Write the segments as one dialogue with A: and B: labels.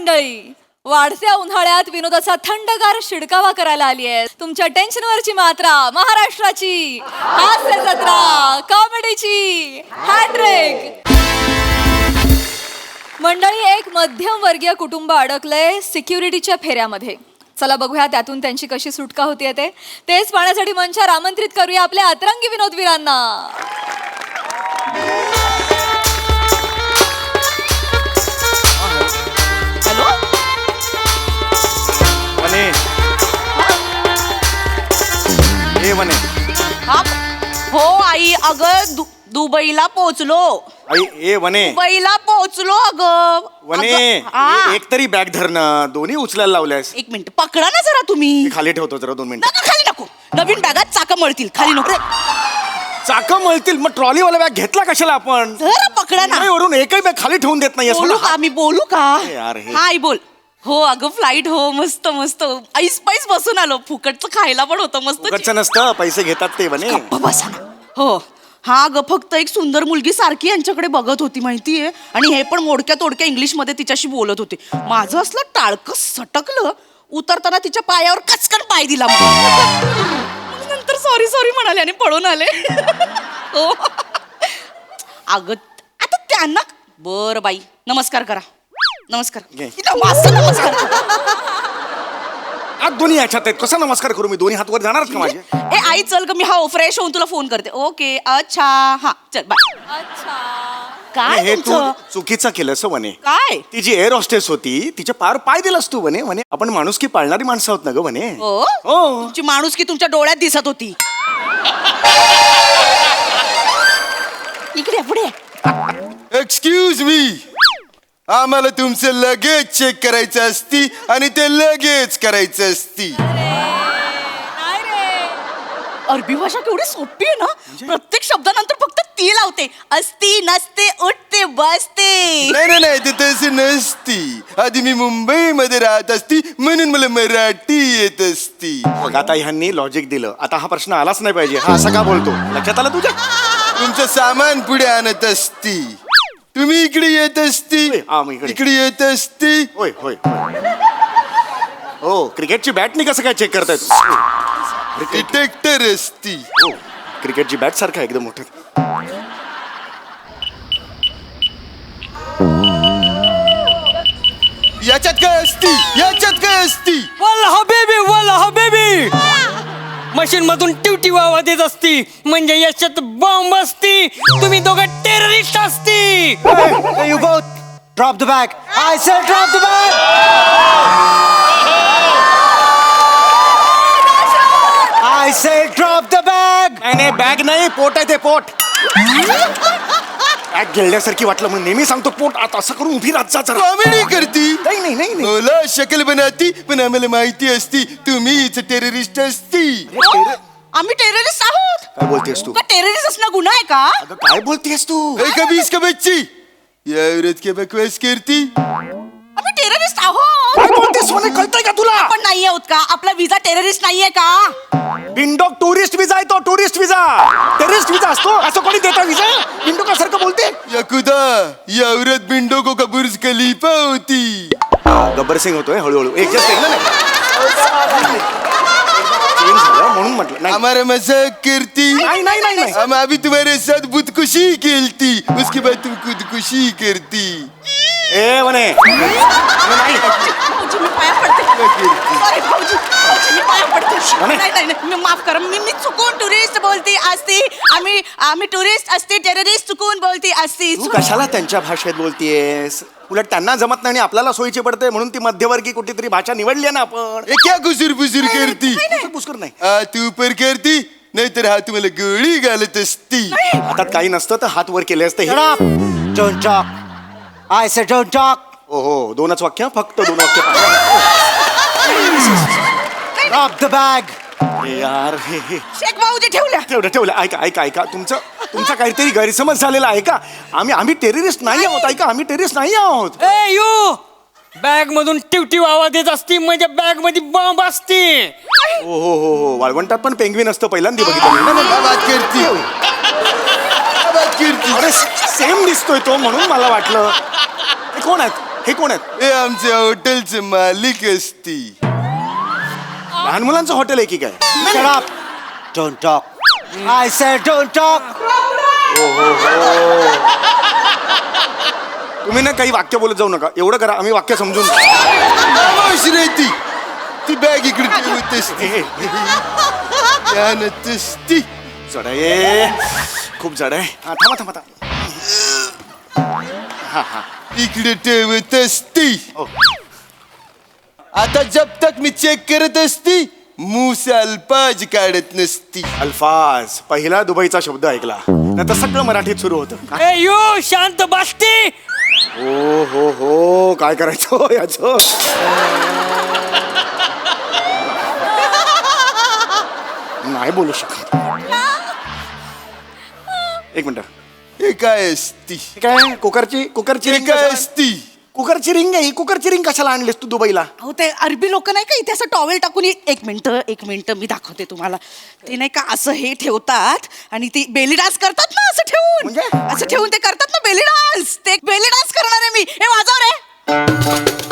A: मंडळी, वाढत्या उन्हाळ्यात विनोदाचा थंडगार शिडकावा करायला आली आहे. तुमच्या टेन्शनवरची मात्रा महाराष्ट्राची हास्य जत्रा, कॉमेडीची हॅट्रिक. मंडळी, एक मध्यमवर्गीय कुटुंब अडकलंय सिक्युरिटीच्या फेऱ्यामध्ये. चला बघूया त्यातून त्यांची कशी सुटका होतीये तेच पाहण्यासाठी मंचावर आमंत्रित करूया आपल्या अतरंगी विनोदवीरांना.
B: हॅलो
C: वने ए वने
B: हा हो आई, अगं दुबईला पोहोचलो.
C: आई ए वने
B: दुबईला पोहोचलो अगं.
C: वने एक तरी बॅग धरणं, दोन्ही उचलायला लावल्यास.
B: एक मिनिट पकडा ना जरा तुम्ही.
C: खाली ठेवतो जरा 2 मिनिटं.
B: नका, खाली नको. नवीन बॅगात चाकं मळतील, खाली नको.
C: चाकं मळतील मग ट्रॉलीवाला बॅग घेतला कशाला आपण?
B: जरा पकडा ना.
C: वरून एकही बॅग खाली ठेवून देत नाही.
B: बोलू का मी, बोलू का?
C: यार हे.
B: हा आई बोल. हो अगं फ्लाईट, हो मस्त मस्त ऐस पैस बसून आलो. फुकटचं खायला पण होतं मस्त.
C: फुकटचं नसतं, पैसे घेतात ते वने.
B: गप्प बसा ना. हो हा ग, फक्त एक सुंदर मुलगी सारखी यांच्याकडे बघत होती माहितीये, आणि हे पण मोडक्या तोडक्या इंग्लिश मध्ये तिच्याशी बोलत होते. माझं असलं टाळकं सटकलं. उतरताना तिच्या पायावर कचकन पाय दिला. नंतर सॉरी सॉरी म्हणाले आणि पळून आले. हो अगं आता त्यांना बर बाई, नमस्कार करा. नमस्कार.
C: घे.
B: नमस्कार.
C: आज दोन्ही ह्याच्यात आहेत, कसा नमस्कार करू मी? दोन्ही हात वर जाणारच का माझे?
B: ए आई चल ग, मी फ्रेश होऊन तुला फोन करते. ओके अच्छा हा चल बाय.
A: अच्छा,
B: काय
C: हे तू
B: तुमचं?
C: चुकीचं केलंस वने.
B: काय?
C: ती जी एअर हॉस्टेस होती तिच्या पार पाय दिलास तू वने. वने आपण माणुसकी पाळणारी माणसं आहोत ना ग वने.
B: हो
C: हो.
B: तुमची माणुसकी तुमच्या डोळ्यात दिसत होती. इकडे पुढे.
D: एक्सक्यूज मी, आम्हाला तुमचं लगेच चेक करायचं असती आणि ते लगेच करायचं असती.
A: नाही रे.
B: अरबी भाषा केवढी सोपी आहे ना. प्रत्येक शब्दानंतर फक्त ती लावते. असती नसते उठते बसते.
D: नाही नाही ते तसं नसती. आधी मी मुंबईमध्ये राहत असती म्हणून मला मराठी येत असती.
C: बघ आता ह्यांनी लॉजिक दिलं. आता हा प्रश्न आलाच नाही पाहिजे. हा असा का बोलतो? लक्षात आलं तुझ्या?
D: तुमचं सामान पुढे आणत असती, तुम्ही इकडे येत असती,
C: मी इकडे.
D: इकडे येत असती.
C: होय होय होय. हो, क्रिकेटची बॅटनी कसं काय चेक करतायत?
D: डिटेक्टर असती.
C: हो, क्रिकेटची बॅट सारखं आहे, एकदम मोठं.
D: याच्यात काय असती? याच्यात काय असती?
E: वाला हबीबी मशीन मधून टिवटिव आवाज येत असती, म्हणजे याच्यात बॉम्ब असती. तुम्ही दोघं टेररिस्ट असती.
F: You both drop the bag. I said drop the bag. I said drop the bag.
C: नाही बॅग नाही, पोट आहे ते, पोट. बॅग गिळल्यासारखी वाटलं म्हणून नेहमी सांगतो पोट. आता असं करून उभी राहत जा जरा.
D: कॉमेडी करती.
C: नाही नाही नाही नाही.
D: मला शक्ल बनाती, पण आम्हाला माहिती असती तुम्हीच टेररिस्ट असती.
B: आम्ही टेररिस्ट आहोत.
C: काय बोलतेस तू?
B: का टेररिस्ट असणं गुन्हा आहे का?
C: अगं काय बोलतेस तू?
D: ए, कभी इसका बच्ची या औरत के बकवास करती.
B: आम्ही टेररिस्ट आहोत.
C: काय बोलतेस सोने? कळतंय का तुला?
B: आपण नाही आहोत का? आपला विजा टेररिस्ट नाहीये का?
C: बिंडोक टुरिस्ट विजा आहे तो, टुरिस्ट विजा. टेररिस्ट विजा असतो असं कोणी देता विजा? बिंडोक सारखं बोलते.
D: या खुदा, या औरत बिंडोको का बुर्ज खलीफा होती.
C: गब्बर सिंग होतोय हळूहळू. एक जस्ट चेंज झालं म्हणून म्हटलं. नाही
D: हमारा मजाक करती.
C: नाही नाही नाही नाही.
D: हम अभी तुम्हारे साथ खुदकुशी खेलती, उसके बाद तुम खुदकुशी करती.
C: ए वने नाही.
B: भाऊजी मी पाया पडते. सॉरी भाऊजी, भाऊजी मी पाया पडते.
C: म्हणे?
B: नाही नाही नाही, मी माफ करा. मी चुकून टुरिस्ट बोलती असती. आम्ही टुरिस्ट असते, टेररिस्ट चुकून बोलती असती.
C: तू कशाला त्यांच्या भाषेत बोलतीयस? उलट त्यांना जमत नाही आणि आपल्याला सोयीची पडते म्हणून ती मध्यवर्गीय कुठेतरी भाषा निवडली आहे ना आपण.
D: ए, क्या गुसुर बुसुर करती?
C: पुष्कर नाही.
D: तू ऊपर करती, नाहीतर हा तुम्हाला गोळी घालत असती.
C: हातात काही नसतं तर हात वर केले असते.
F: Shut up. Don't talk. I said don't talk.
C: हो हो, 2च वाक्य, फक्त 2 वाक्य.
F: Drop the bag.
C: अरे यार हे
B: शेख भाऊजी ठेवल्या.
C: ठेवलं. ऐका ऐका ऐका, तुमचा काहीतरी गैरसमज झालेला आहे का? आम्ही टेररिस्ट नाही आहोत. ऐका, आम्ही टेररिस्ट नाही आहोत.
E: ए यू, बॅग मधून टिवटिव आवाज येत असती, म्हणजे बॅग मध्ये बॉम्ब असती.
C: हो हो हो हो, वाळवंटात पण पेंग्विन असतं, पहिल्यांदा बघितलं.
D: क्या बात करती? क्या बात करती?
C: अरे सेम दिसतोय तो, म्हणून मला वाटलं. कोण आहेत? हे कोण आहेत?
D: हे आमच्या हॉटेलचे मालिक असती.
C: लहान मुलांचं हॉटेल आहे की काय?
F: Shut up. Don't talk. I said don't talk.
C: तुम्ही ना काही वाक्य बोलत जाऊ नका. एवढं करा, आम्ही वाक्य समजून घेऊ.
D: खामोश रे ती बॅग इकडे ठेवत असती. त्यानंतर असती.
C: जड आहे, खूप जड आहे. हा, थांबा थांबा थांबा.
D: इकडे ठेवत असती.
C: हो.
D: आता जब तक मी चेक करत असती मुंह से अल्फाज काढत नसती.
C: अल्फाज पहिला दुबईचा शब्द ऐकला, नंतर सगळं मराठीत सुरू होतं.
E: ए यो शांत बसती.
C: हो हो हो, काय करायचं याचं? नाही बोलू शकत. एक मिनिट.
D: हे काय असती?
C: हे काय कुकरची
D: हे
C: रिंग
D: काय
C: कशाला-
D: असती?
C: कुकरची रिंग आहे. कुकरची रिंग कशाला आणलीस तू दुबईला?
B: अहो ते अरबी लोक नाही का इथे असं टॉवेल टाकून एक मिनिट मी दाखवते तुम्हाला. ते नाही का असं हे ठेवतात आणि ती बेली डान्स करतात ना असं ठेवून.
C: म्हणजे?
B: असं ठेवून ते करतात ना बेली डान्स. ते बेली डान्स करणार आहे मी. हे वाजव रे.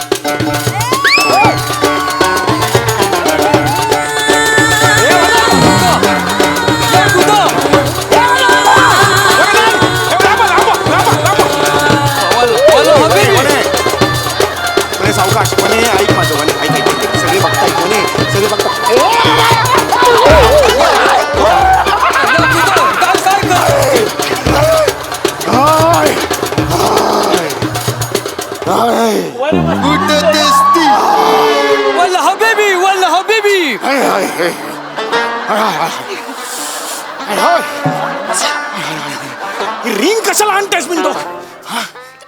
C: म्हणे सावकाश, म्हणे ऐक माझं, म्हणे ऐक ऐक ऐक. सगळे बघतायत, म्हणे सगळे बघतायत. हाय, हाय,
D: उठत असती.
E: वल्ल हबीबी वल्ल हबीबी.
C: हाय, हाय, हाय. हाय, हाय. ही रिंग कशाला आणतेस मिंटो?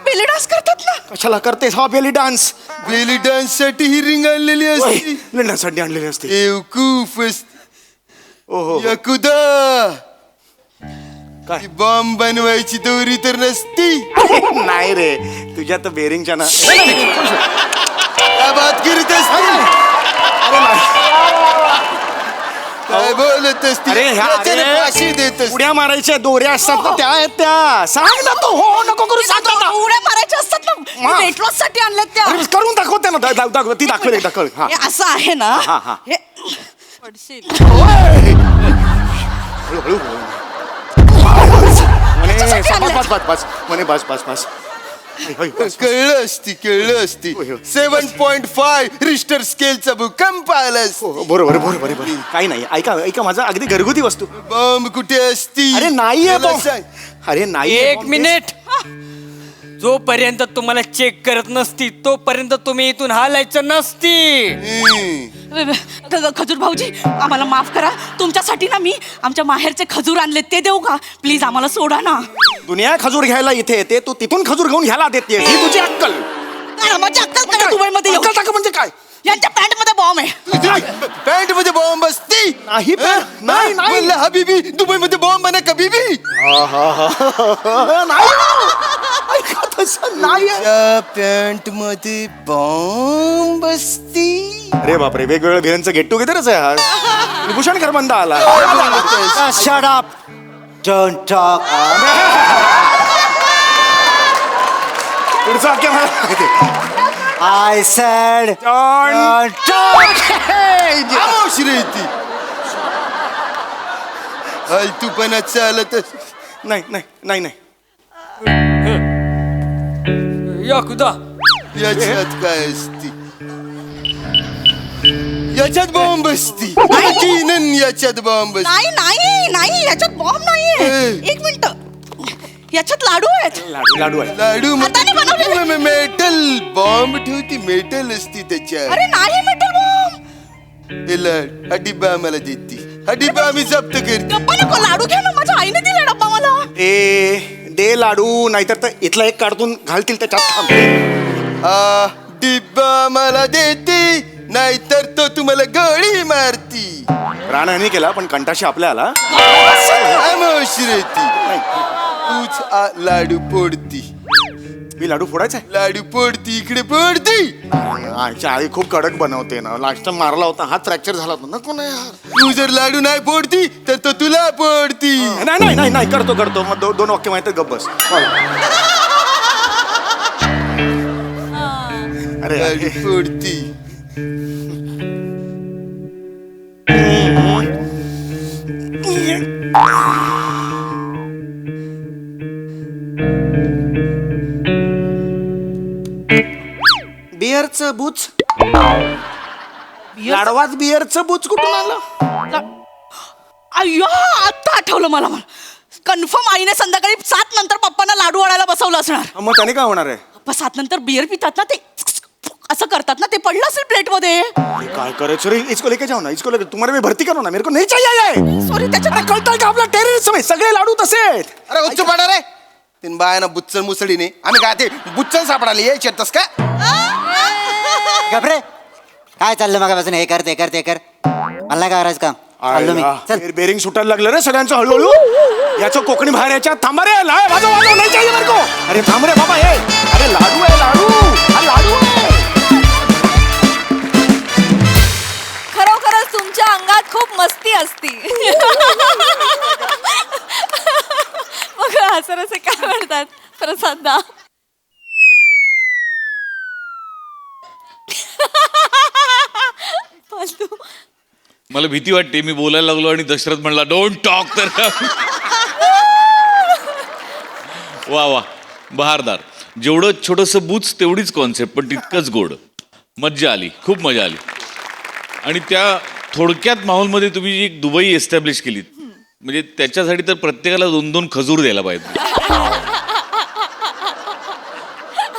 B: बेली डान्स करतात ना.
C: कशाला करतेस हा बेली डान्स?
D: बेली डान्स साठी ही रिंग आणलेली असती.
C: लढण्यासाठी आणलेली असते.
D: बेवकूफ असती.
C: ओहो,
D: यकुदा
C: काय?
D: ती बॉम्ब बनवायची दोरी तर नसती.
C: नाही रे, तुझ्या तर बेरिंगच्या ना.
D: काय बात करीत असती?
C: अरे नाही.
D: काय बोलत असती?
C: अरे ह्या
D: याच्याने
C: अरे,
D: फाशी देत असती.
C: उड्या मारायच्या दोऱ्या असतात ना, त्या आहेत त्या. सांग ना तू हो नको करू, सांग ना.
B: उड्या मारायच्या असतात ना.
C: हा.
B: वेट लॉस साठी आणल्यात त्या.
C: अरे, करून दाखवते ना. दाखव, ती दाखवेल, दाखव. हा.
B: हे असं आहे ना.
C: हा, हा.
B: हे
C: हळू, हळू. म्हणे
B: याच्यासाठी
C: बस बस बस, म्हणे बस बस बस. हय, हय, बस.
D: कळलं असती
C: होय, होय.
D: 7.5 रिश्टर स्केलचा भूकंप आला असती.
C: हो, बरोबर. काही नाही, ऐका ऐका माझं अगदी घरगुती वस्तू.
D: बॉम्ब कुठे असती?
C: अरे नाहीये
D: मला
C: बॉम्ब.
D: सांग.
C: अरे नाही
E: एक मिनिट. जोपर्यंत तुम्हाला चेक करत नसती तोपर्यंत तुम्ही इथून हालायचं नसती.
B: खजूर भाऊजी आम्हाला माफ करा. तुमच्यासाठी ना मी आमच्या माहेरचे खजूर आणले, ते देऊ का प्लीज? आम्हाला सोडा ना.
C: दुनिया खजूर घ्यायला इथे येते, तू तिथून खजूर घेऊन ह्याला देते. ही तुझी अक्कल.
B: माझी अक्कल करा. दुबईमध्ये येऊ.
C: अक्कल टाका म्हणजे काय?
B: यांच्या पॅन्ट मध्ये बॉम्ब आहे.
D: पॅन्ट मध्ये बॉम्ब असती?
C: नाही पण, नाही.
D: म्हणलं हबीबी दुबई मध्ये बॉम्ब ना कबीबी.
C: नाही ऐका, तसं नाही आहे.
D: त्या पॅन्ट मध्ये बॉम्ब असती?
C: अरे बापरे, वेगवेगळ्या भिरांचं गेट टुगेदरच आहे हा. भूषण खरबंदा आला.
F: Shut up. Don't talk.
C: पुढचं वाक्य मला माहिती.
F: I said
C: Don't
F: talk.
D: खामोश रे ती. तूपणा चालत
C: नाही.
E: या खुदा.
D: याच्यात काय असती? याच्यात बॉम्ब असती. यकीनन याच्यात बॉम्ब असती.
B: नाही नाही नाही, याच्यात बॉम्ब नाहीये.
D: ए.
B: एक मिनिट. याच्यात लाडू आहेत.
C: लाडू आहे.
D: लाडू
B: हाताने बनवलेले.
D: Metal bomb ठेवती. मेटल असती त्याच्यात.
B: अरे नाही मेटल बॉम्ब.
D: हा डिब्बा मला देती. हा डिब्बा आम्ही जप्त करते.
B: डब्बा नको, लाडू घ्या ना. माझ्या आईने दिला डब्बा मला.
C: दे लाडू, नाहीतर तर इथला एक काढून घालतील त्याच्यात. थांब.
D: हा डिब्बा मला देती, नाहीतर तो तुम्हाला गोळी मारती.
C: प्राणहानी केला पण कंटाशी आपल्या आला.
D: खामोश रे ती. तूच लाडू फोडती.
C: मी लाडू फोडायचा
D: लाडू फोडती. इकडे फोडती.
C: आईच्या आई खूप कडक बनवते ना. लास्ट टाइम मारला होता, हात फ्रॅक्चर झाला होता. नको ना यार.
D: तू जर लाडू नाही फोडती तर तो तुला फोडती.
C: नाही करतो मग दोन वाक्य माहिती, गप बस. अरे,
D: गाडी फोडती.
C: बिअरचं बुच लाडवात बिअरचं बुच कुठून आलं?
B: अय्यो आता आठवलं मला कन्फर्म आईने संध्याकाळी 7 नंतर पप्पांना लाडू वाढायला बसवलं असणार.
C: मग त्याने काय होणार आहे?
B: पप्पा 7 नंतर बियर पितात ना ते असं करतात ना, ते पडलं असेल प्लेट मध्ये.
C: काय करायचं रे? इसको लेके जाओ ना, इसको लेके तुम्हारे में भरती करो ना, मेरे को नहीं चाहिए.
B: सॉरी त्याच्यात
C: कळतंय का आपला टेररिस्ट सगळे लाडू तसे आहेत.
D: अरे उच्च पाडा रे तीन बायानं बुच्चन मुसडीने आम्ही काय ते बुच्चन सापडाली यायच्यातस का?
F: घाबरे काय चाललं मगापासून? हे कर ते कर ते कर, मला नाही करायचं काम. चाललो मी. चल.
C: बेरिंग सुटायला लागलं रे सगळ्यांचं हळूहळू. याचं कोकणी बाहेर याच्या. थांबा रे, वाजव वाजव, नाही चाहिए मेरे को. अरे थांब रे बाबा, हे अरे लाडू आहे लाडू, हा लाडू आहे.
A: खरोखरच तुमच्या अंगात खूप मस्ती असती. मग असं असे काय म्हणतात प्रसादा? फालतू.
G: मला भीती वाटते, मी बोलायला लागलो आणि दशरथ म्हणला डोंट टॉक, तर वा वा बहारदार. जेवढं छोटंसं बूच तेवढीच कॉन्सेप्ट, पण तितकंच गोड. मज्जा आली, खूप मजा आली. आणि त्या थोडक्यात माहोलमध्ये तुम्ही जी एक दुबई एस्टॅब्लिश केलीत, म्हणजे त्याच्यासाठी तर प्रत्येकाला 2-2 खजूर द्यायला पाहिजे.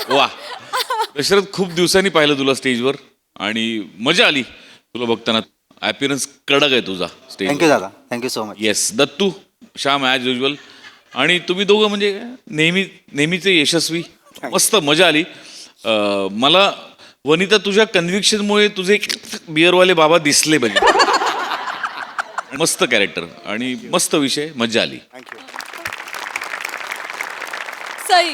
G: वा दशरथ, खूप दिवसांनी पाहिलं तुला स्टेजवर आणि मजा आली तुला बघताना. ॲपिरन्स कडक आहे तुझा स्टेज.
F: थँक्यू दादा, thank you so much.
G: Yes Dattu, Shyam as usual. आणि तुम्ही दोघं म्हणजे नेहमीचे यशस्वी. मस्त मजा आली. मला वनिता तुझ्या कन्व्हिक्शनमुळे तुझे बिअरवाले बाबा दिसले पाहिजे. मस्त कॅरेक्टर आणि मस्त विषय, मजा आली.
A: सई.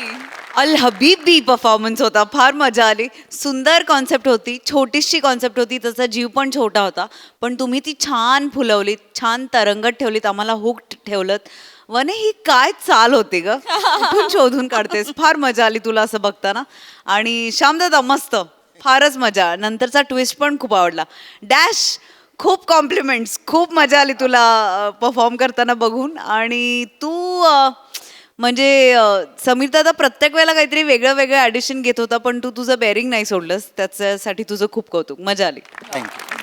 H: अल हबीबी परफॉर्मन्स होता, फार मजा आली. सुंदर कॉन्सेप्ट होती, छोटीशी कॉन्सेप्ट होती, त्याचा जीव पण छोटा होता, पण तुम्ही ती छान फुलवलीत, छान तरंगत ठेवलीत, आम्हाला हुक ठेवलं. वने ही काय चाल होती ग, कुठून शोधून काढतेस. फार मजा आली तुला असं बघताना. आणि श्यामदादा मस्त, फारच मजा. नंतरचा ट्विस्ट पण खूप आवडला. डॅश खूप कॉम्प्लिमेंट्स, खूप मजा आली तुला परफॉर्म करताना बघून. आणि तू म्हणजे समीर दादा प्रत्येक वेळेला काहीतरी वेगळं वेगळं ॲडिशन घेत होता, पण तू तुझं बेअरिंग नाही सोडलंस, त्याच्यासाठी तुझं खूप कौतुक. मजा आली.
F: थँक्यू.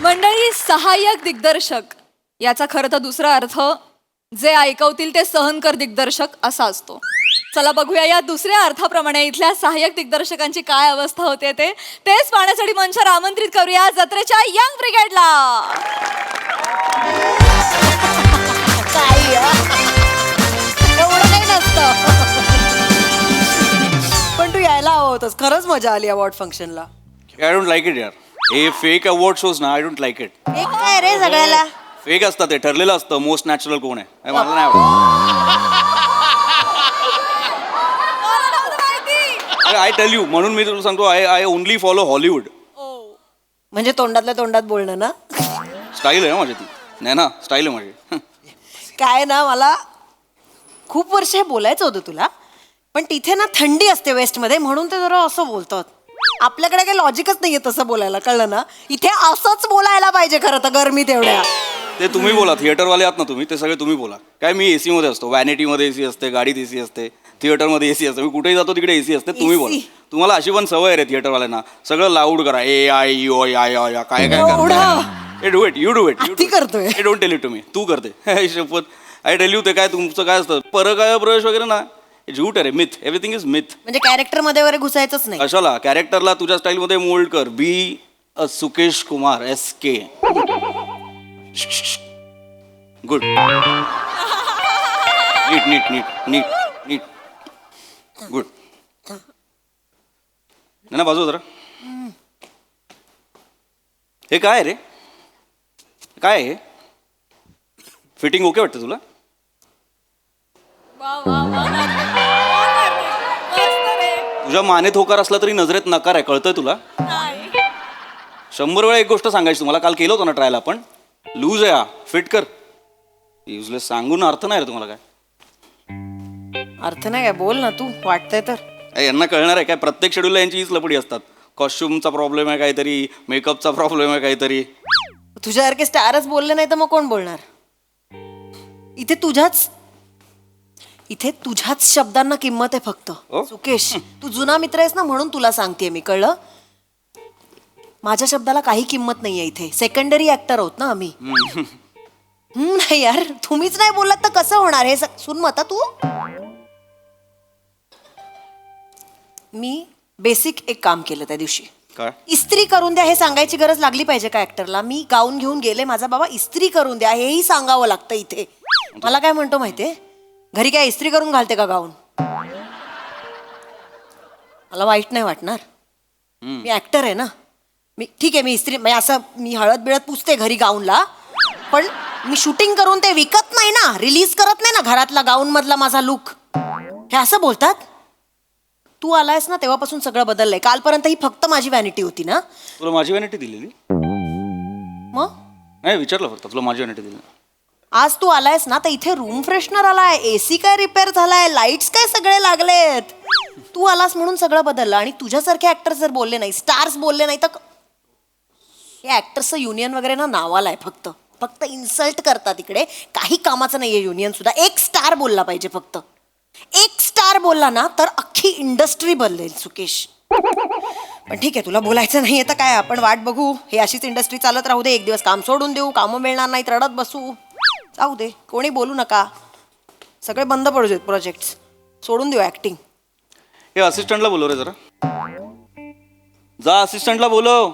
A: मंडळी, सहाय्यक दिग्दर्शक याचा खरं तर दुसरा अर्थ जे ऐकवतील ते सहनकर दिग्दर्शक असा असतो. चला बघूया या दुसऱ्या अर्थाप्रमाणे इथल्या सहाय्यक दिग्दर्शकांची काय अवस्था होते तेच पाहण्यासाठी मंचावर आमंत्रित करूया जत्रेच्या यंग ब्रिगेडला.
I: एवढं काही नसतं. पण तू यायला हवं होतंस. खरंच मजा आली अवॉर्ड फंक्शनला.
J: आय डोंट लाईक इट यार. हे फेक अवॉर्ड शोज ना, आय डोंट लाईक इट.
I: एक काय रे सगळ्याला
J: फेक असतं, ते ठरलेलं असतं मोस्ट नॅचरल कोण आहे. हे मला नाही आवडत. आय टेल यू, म्हणून मी तुला सांगतो, आय ओनली फॉलो हॉलिवूड.
I: म्हणजे तोंडातल्या तोंडात बोलणं ना.
J: स्टाईल आहे माझी ती. नाही ना, स्टाईल आहे माझी.
I: काय ना, मला खूप वर्ष हे बोलायचं होतं तुला, पण तिथे ना थंडी असते वेस्टमध्ये, म्हणून ते जरा असं बोलतात. आपल्याकडे काही लॉजिकच नाहीये तसं बोलायला, कळलं ना. इथे असंच बोलायला पाहिजे खरं तर, गरमीत एवढ्या.
J: ते तुम्ही बोला, थिएटरवाले आहात ना तुम्ही, ते सगळे तुम्ही बोला. काय मी एसी मध्ये असतो, व्हॅनिटीमध्ये एसी असते, गाडीत एसी असते, थिएटरमध्ये एसी असते, मी कुठेही जातो तिकडे एसी असते. तुम्ही बोला. तुम्हाला अशी पण सवय आहे थिएटरवाल्यांना, सगळं लाऊड करा, ए आय यू आय आय काय काय करा. Do it, you do it,
I: ती करतोय.
J: I don't tell it to me. तू करते शपथ. I tell you. ते काय तुमचं काय असतं परकाय प्रवेश वगैरे ना, झूट आहे रे. Myth, everything is myth.
I: म्हणजे कॅरेक्टर मध्ये वगैरे घुसायचंच नाही.
J: कशाला? कॅरेक्टरला तुझ्या स्टाईलमध्ये मोल्ड कर. B A Sukesh Kumar SK. Good. नीट नीट नीट नीट नीट. गुड. ना बाजू जरा. हे काय रे? काय आहे? फिटिंग ओके वाटतं तुला? तुझ्या मानेत होकार असला तरी नजरेत नकार आहे, कळतंय तुला? 100 वेळा एक गोष्ट सांगायची तुम्हाला. काल केलं होतं ना ट्रायल आपण. लूज आहे हा, फिट कर. युजलेस सांगून अर्थ नाही रे तुम्हाला. काय
I: अर्थ नाही काय, बोल ना तू, वाटतंय तर.
J: यांना कळणार आहे काय? प्रत्येक शेड्यूलला यांची हीच लपडी असतात. कॉस्ट्युमचा प्रॉब्लेम आहे काहीतरी, मेकअपचा प्रॉब्लेम आहे काहीतरी.
I: तुझ्यासारखे स्टारच बोलले नाही तर मग कोण बोलणार? इथे तुझ्याच शब्दांना किंमत आहे फक्त. सुकेश, तू जुना मित्र आहेस ना, म्हणून तुला सांगते मी, कळलं? माझ्या शब्दाला काही किंमत नाहीये इथे. सेकंडरी ऍक्टर आहोत ना आम्ही. नाही यार, तुम्हीच नाही बोललात तर कसं होणार हे? सुन मत तू. मी बेसिक एक काम केलं त्या दिवशी.
J: काय?
I: इस्त्री करून द्या हे सांगायची गरज लागली पाहिजे का ऍक्टरला? मी गाऊन घेऊन गेले, माझा बाबा इस्त्री करून द्या हेही सांगावं लागतं इथे. मला काय म्हणतो माहितीये, घरी काय इस्त्री करून घालते का गाऊन? मला वाईट नाही वाटणार, मी ऍक्टर आहे ना. मी ठीक आहे, मी इस्त्री म्हणजे असं मी हळद बिळद पुसते घरी गाऊनला, पण मी शूटिंग करून ते विकत नाही ना, रिलीज करत नाही ना घरातला गाऊन मधला माझा लुक. हे असं बोलतात? तू आलायस ना तेव्हापासून सगळं बदललंय. कालपर्यंत ही फक्त माझी व्हॅनिटी होती ना.
J: तुला माझी व्हॅनिटी दिलेली?
I: मग
J: नाही, विचारलं फक्त, तुला माझी व्हॅनिटी दिली.
I: आज तू आलायस ना तर इथे रूम फ्रेशनर आलाय, एसी काय रिपेअर झालाय, लाईट्स काय सगळे लागलेत. तू आलास म्हणून सगळं बदललं. आणि तुझ्यासारखे ऍक्टर जर बोलले नाही, स्टार्स बोलले नाही तर हे ऍक्टर्सचं युनियन वगैरे ना नावाला आहे फक्त. फक्त इन्सल्ट करतात इकडे. काही कामाचं नाहीये युनियन सुद्धा. एक स्टार बोलला पाहिजे फक्त. एक स्टार बोलला ना तर अख्खी इंडस्ट्री बदलेल सुकेश. पण ठीक आहे, तुला बोलायचं नाही तर काय, आपण वाट बघू. हे अशीच इंडस्ट्री चालत राहू दे. एक दिवस काम सोडून देऊ, कामं मिळणार नाहीत, रडत बसू, जाऊ दे. कोणी बोलू नका, सगळे बंद पडू देत प्रोजेक्ट, सोडून देऊ ऍक्टिंग.
J: हे असिस्टंटला बोलव रे जरा. जा असिस्टंटला बोलव,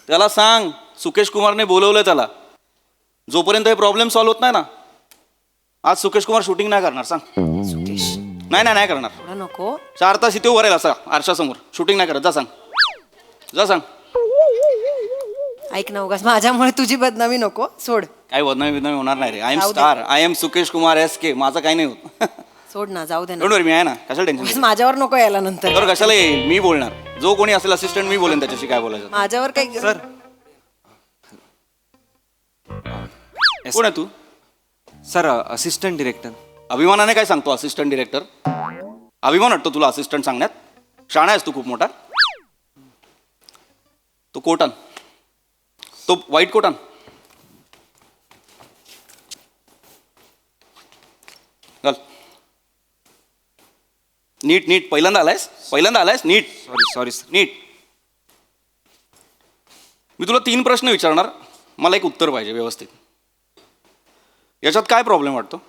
J: त्याला सांग सुकेश कुमारने बोलवलंय त्याला. जोपर्यंत हे प्रॉब्लेम सॉल्व्ह होत नाही ना, आज सुकेश कुमार शूटिंग नाही करणार. सांग.
I: सुकेश
J: नाही करणार.
I: थोडं नको.
J: 4 तास इथे उभं राहील असा आरशासमोर, शूटिंग नाही करत. जा सांग, जा सांग.
I: ऐक ना, उगाच माझ्यामुळे तुझी बदनामी नको, सोड.
J: काही बदनामी होणार नाही रे. आय एम
I: जाऊ दे.
J: Star, I am Sukesh Kumar SK. माझं काही नाही होत.
I: सोड ना, जाऊ दे ना.
J: डोंट वरी, मी आहे ना. कशाला टेन्शन?
I: उगाच माझ्यावर नको यायला नंतर.
J: तर कशाला येईल? मी बोलणार. जो कोणी असेल असिस्टंट, मी बोलेन त्याच्याशी काय बोलायचं.
I: माझ्यावर काही
K: सर.
J: कोण आहे तू?
K: Sir, assistant director.
J: अभिमानाने काय सांगतो असिस्टंट डिरेक्टर? अभिमान वाटतो तुला असिस्टंट सांगण्यात? शाणा आहेस तू खूप मोठा. तो कोट आण, तो व्हाईट कोट आण. चल नीट. पहिल्यांदा आलायस नीट.
K: Sorry sir.
J: नीट. मी तुला 3 प्रश्न विचारणार, मला एक उत्तर पाहिजे व्यवस्थित. याच्यात काय प्रॉब्लेम वाटतो?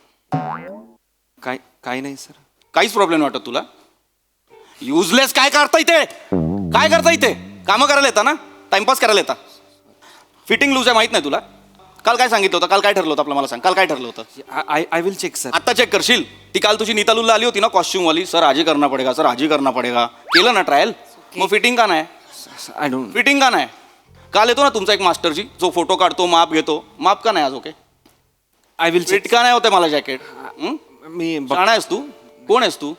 K: काय नाही सर.
J: काहीच प्रॉब्लेम नाही वाटत तुला? युजलेस. काय करता इथे? कामं करायला येता ना, टाइमपास करायला येता. फिटिंग लूज आहे माहित नाही तुला? काल काय सांगितलं होतं? काल काय ठरलं होतं आपलं? मला सांग, काल काय ठरलं होतं?
K: I will check sir.
J: आत्ता चेक करशील? ती काल तुझी नीतालूला आली होती ना कॉस्ट्युम वाली, सर आजी करना पडेगा. केलं ना ट्रायल? मग फिटिंग का नाही?
K: I don't.
J: फिटिंग का नाही? काल येतो ना तुमचा एक मास्टरजी, जो फोटो काढतो, माप घेतो. माप का नाही आज? Okay.
K: I will check.
J: Fit का नाही होते मला जॅकेट?
K: मी
J: शाणा आहेस तू? कोण आहेस तू?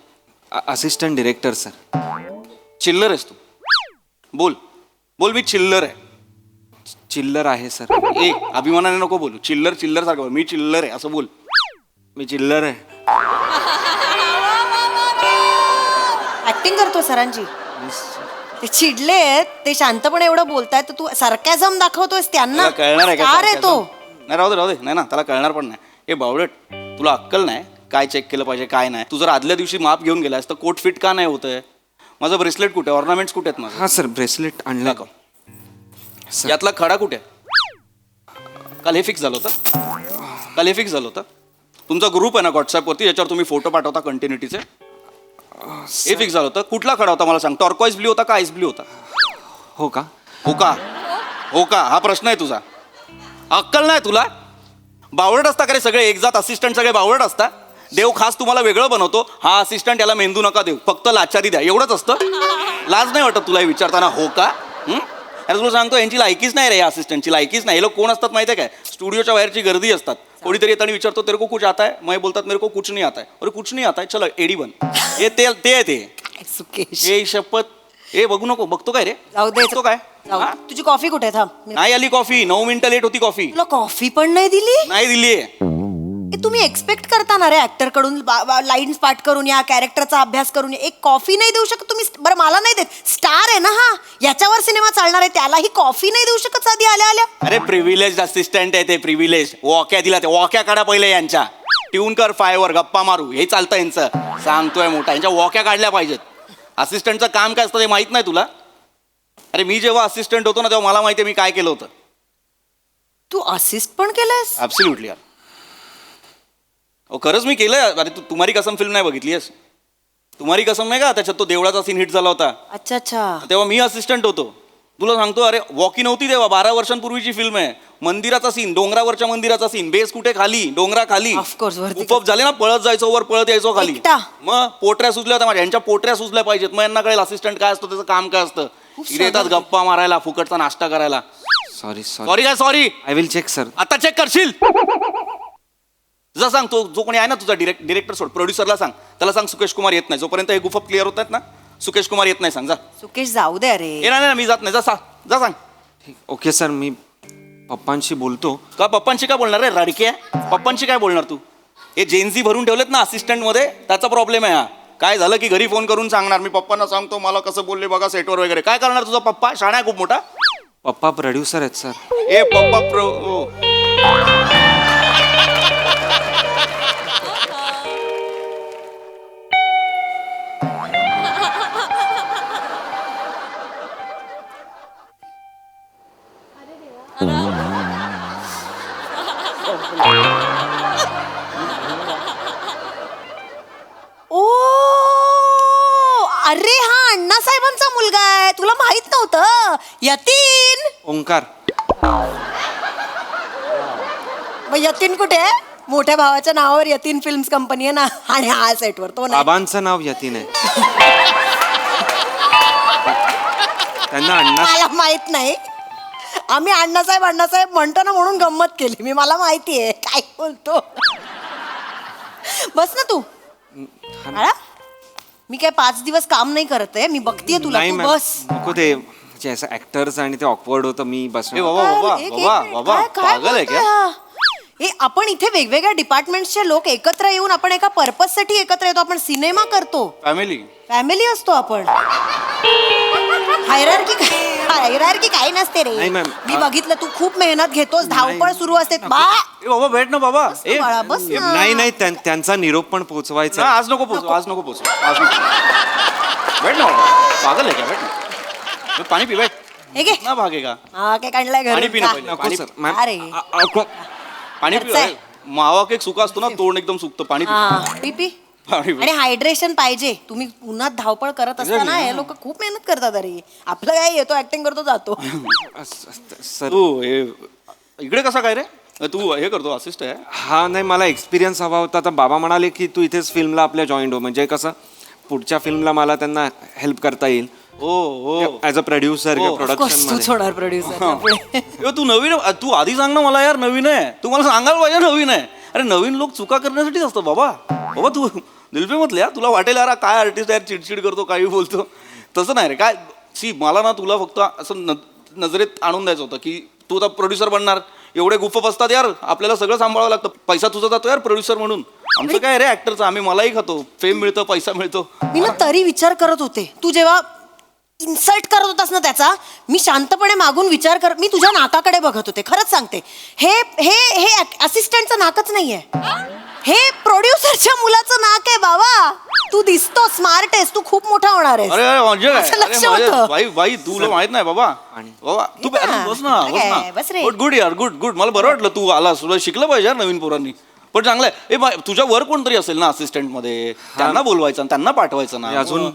K: Assistant director sir.
J: चिल्लर आहेस तू? बोल मी चिल्लर आहे.
K: चिल्लर आहे सर.
J: ए, अभिमानाने नको बोलू. चिल्लर सारखं बोल. मी चिल्लर आहे असं बोल.
K: मी चिल्लर आहे.
I: ऍक्टिंग करतो सरांची. ते चिडलेत, ते शांतपणे एवढं बोलतायत तर तू सरकॅझम दाखवतोयस त्यांना.
J: त्याला कळणार आहे का?
I: का रे तो?
J: नाही, राहू दे. नाही ना, त्याला कळणार पण नाही. हे बावळट, तुला अक्कल नाही काय चेक केलं पाहिजे काय नाही. तू जर आदल्या दिवशी माप घेऊन गेलास तर कोट फिट का नाही होतंय? माझं ब्रेसलेट कुठे? ऑर्नामेंट्स कुठे आहेत माझं?
K: हां सर, ब्रेसलेट आणलं का?
J: यातला खडा कुठे? काल हे फिक्स झालं होतं. तुमचा ग्रुप आहे ना व्हॉट्सअपवरती, याच्यावर तुम्ही फोटो पाठवता कंटिन्युटीचे. हे फिक्स झालं होतं. कुठला खडा होता मला सांग? टॉर्कॉइज ब्ल्यू होता का आईस ब्ल्यू होता?
K: हो का?
J: हा प्रश्न आहे तुझा. अक्कल नाही तुला? बावळट असता का रे सगळे? एक जात असिस्टंट सगळे बावळट असता. देव खास तुम्हाला वेगळं बनवतो. हा असिस्टंट, याला मेंदू नका देऊ, फक्त लाचारी द्या, एवढंच असतं. लाज नाही वाटत तुला विचारताना? हो का? अरे तुला सांगतो, यांची लायकीच नाही रे, या असिस्टंटची लायकीच नाही. हे लोक कोण असतात माहिती आहे काय? स्टुडिओच्या बाहेरची गर्दी असतात. कोणीतरी येताना विचारतो, तेरे को कुछ आता है? मग बोलतात, मेरे को कुछ नहीं आता है. अरे कुछ नहीं आता है, चलो एडी बन. हे ते
I: सुकेश,
J: हे शपथ. हे बघू नको. बघतो काय रे?
I: जाऊ दे.
J: बघतो काय?
I: जाऊ दे. तुझी कॉफी कुठे? थांब.
J: नाही आली कॉफी. 9 मिनिटं लेट होती कॉफी.
I: तुला कॉफी पण नाही दिली?
J: नाही दिली.
I: तुम्ही एक्सपेक्ट करता ना रे ऍक्टर कडून लाईन्स पाठ करून या, कॅरेक्टरचा अभ्यास करून या. एक कॉफी नाही देऊ शकत तुम्ही? बरं मला नाही देत, स्टार आहे ना हा, याच्यावर सिनेमा चालणार आहे, त्यालाही कॉफी नाही देऊ शकत साधी आल्या आल्या?
J: अरे प्रिव्हिलेज असिस्टंट आहे ते, प्रिव्हिलेज. वॉक्या दिला ते, वॉक्या काढा पहिले यांच्या, ट्यून कर फायवर, गप्पा मारू, हे चालतं यांचं. सांगतोय मोठा, यांच्या वॉक्या काढल्या पाहिजेत. असिस्टंटचं काम काय असतं ते माहित नाही तुला? अरे मी जेव्हा असिस्टंट होतो ना तेव्हा मला माहिती आहे मी काय केलं होतं.
I: तू असिस्ट पण केलंयस?
J: ऍब्सोल्युटली यार. खरंच मी केलंय. अरे तू तुम्हारी कसम फिल्म नाही बघितली आहेस? तुम्हारी कसम नाही का, त्याच्यात तो देवळाचा सीन हिट झाला होता,
I: अच्छा अच्छा.
J: तेव्हा मी असिस्टंट होतो. तुला सांगतो, अरे वॉकी नव्हती तेव्हा, 12 वर्षांपूर्वीची फिल्म आहे. मंदिराचा सीन, डोंगरावरच्या मंदिराचा सीन, बेस कुठे खाली, डोंगरा खाली.
I: Of course, वरती
J: उपप झाले ना, पळत जायचो वर, पळत यायचो खाली.
I: एकटा?
J: मग पोटऱ्या सुचल्या होत्या माझ्या, यांच्या पोटऱ्या सुचल्या पाहिजेत, मग यांना कळेल असिस्टंट काय असतं, त्याचं काम काय असतं. इथे येतात गप्पा मारायला, फुकटचा नाश्ता करायला.
K: सॉरी सॉरी
J: सॉरी काय sorry,
K: I will check sir.
J: आता चेक करशील? तुझा सांग, तो जो कोणी आहे ना तुझा डिरेक्टर सोड, प्रोड्युसरला सांग, त्याला सांग सुकेश कुमार येत नाही, जोपर्यंत हे गुफप क्लिअर होत आहेत ना, सुकेश कुमार येत नाही सांग. जा.
I: सुकेश जाऊ दे अरे.
J: ए नाही मी जात नाही, जा सांग.
K: ओके सर, मी पप्पांशी बोलतो.
J: का पप्पांशी काय बोलणार रे रडके? पप्पांशी काय बोलणार तू? हे जेन्झी भरून ठेवलेत ना असिस्टंट मध्ये, त्याचा प्रॉब्लेम आहे हा. काय झालं की घरी फोन करून सांगणार, मी पप्पांना सांगतो मला कसं बोलले बघा सेटवर वगैरे. काय करणार तुझा पप्पा? शाळा आहे खूप मोठा.
K: पप्पा प्रोड्युसर आहेत सर.
J: ए पप्पा
I: ओ अरे हा अण्णासाहेबांचा मुलगा आहे, तुला माहित नव्हतं? यतीन.
K: ओंकार.
I: मग यतीन कुठे आहे? मोठ्या भावाच्या नावावर यतीन फिल्म्स कंपनी आहे ना, आणि हा सेटवर तो नाही.
K: बाबांचं नाव यतीन आहे. त्यांना अण्णा.
I: मला माहित नाही, आम्ही अण्णासाहेब म्हणतो ना म्हणून गंमत केली मी, मला माहिती आहे काय बोलतो. बस ना तू. बाळा, मी काय 5 दिवस काम नाही करत आहे, मी बघतीये तुला,
K: नाही
I: तू
K: मॅम,
I: बस.
K: नको ते म्हणजे असं ऍक्टर्स आणि ते ऑकवर्ड होतं, मी बस.
J: ए बाबा बाबा
I: एक
J: बाबा
I: मिनिट,
J: बाबा
I: काय
J: पागल आहे
I: बोलतोय
J: क्या?
I: हा? हे आपण इथे वेगवेगळ्या डिपार्टमेंटचे लोक एकत्र येऊन आपण एका पर्पज साठी एकत्र येतो, आपण सिनेमा करतो,
J: फॅमिली
I: फॅमिली असतो आपण. हायरार्की काही नसते रे.
K: नाही, मॅम.
I: मी बघितलं तू खूप मेहनत घेतोस, धावपळ सुरू असते. बा
J: ए बाबा भेट ना बाबा. ए
I: बाळा, बस ना.
K: नाही त्यांचा निरोप पण पोहोचवायचा
J: ना,
K: आहे.
J: आज नको पोचू, आज नको पोचू, आज नको. भेट ना बाबा, पागल आहे का? भेट ना, पाणी पी, भेट
I: हे घे.
J: ना, भागे का?
I: हा काय काढलाय
J: पाणी
I: घरी
J: पी ना पहिले.
K: नको
J: पाणी
K: सर मॅम.
I: अरे.
J: पाणी पी.
I: खर्च आहे.
J: मावा केक सुका असतो ना, तोंड एकदम सुकतं. पाणी पी.
I: हा पी पी.
J: पाणी पी.
I: आणि हायड्रेशन पाहिजे. तुम्ही उन्हात धावपळ करत असताना हे लोक खूप मेहनत करतात. अरे आपलं काय, येतो ऍक्टिंग करतो जातो.
K: सर
J: तू हे इकडे कसा काय रे? तू हे करतो, असिस्ट आहे?
K: हा नाही, मला एक्सपिरियन्स हवा होता. आता बाबा म्हणाले की तू इथेच फिल्मला आपल्या जॉईंट हो, म्हणजे कसं पुढच्या फिल्मला मला त्यांना हेल्प करता येईल.
J: हो
K: ॲज अ प्रोड्युसर किंवा
I: तूच
K: प्रोडक्शन.
I: होणार प्रोड्युसर.
J: तू नवीन, तू आधी सांग ना मला यार, नवीन आहे. तू मला सांगायला पाहिजे नवीन आहे. अरे नवीन लोक चुका करण्यासाठीच असतो बाबा. बाबा तू दिलपे म्हटले यार, तुला वाटेल यार काय आर्टिस्ट यार, चिडचिड करतो, काही बोलतो. तसं नाही रे. काय सी, मला ना तुला फक्त असं नजरेत आणून द्यायचं होतं की तू आता प्रोड्युसर बनणार. एवढे गुफप असतात यार, आपल्याला सगळं सांभाळावं लागतं. पैसा तुझा जातो यार प्रोड्युसर म्हणून. आमचं काय रे ऍक्टरचं, आम्ही मलाही खातो, फेम मिळतं, पैसा मिळतो.
I: मी ना तरी विचार करत होते, तू जेव्हा इन्सल्ट करत होतास ना त्याचा, मी शांतपणे मागून विचार कर, मी तुझ्या नाकाकडे बघत होते. खरंच सांगते, हे हे हे असिस्टंटचं नाकच नाहीये, हे प्रोड्युसरच्या मुलाचं नाक आहे बाबा. तू दिसतो स्मार्ट आहेस, तू खूप मोठा होणार आहेस.
J: अरे म्हणजे काय?
I: असं लक्ष
J: अरे माझ्या-
I: होतं.
J: बाई तुला माहित नाही बाबा. बाबा तू
I: ये ना.
J: बस ना, बस
I: काय, बस रे.
J: ना. गुड यार, गुड. मला बरं वाटलं तू आलास. तुला शिकलं पाहिजे यार नवीन पोरांनी. पण चांगलं आहे. तुझ्या वर कोणतरी असेल ना असिस्टंट मध्ये, त्यांना बोलवायचं आणि त्यांना पाठवायचं ना.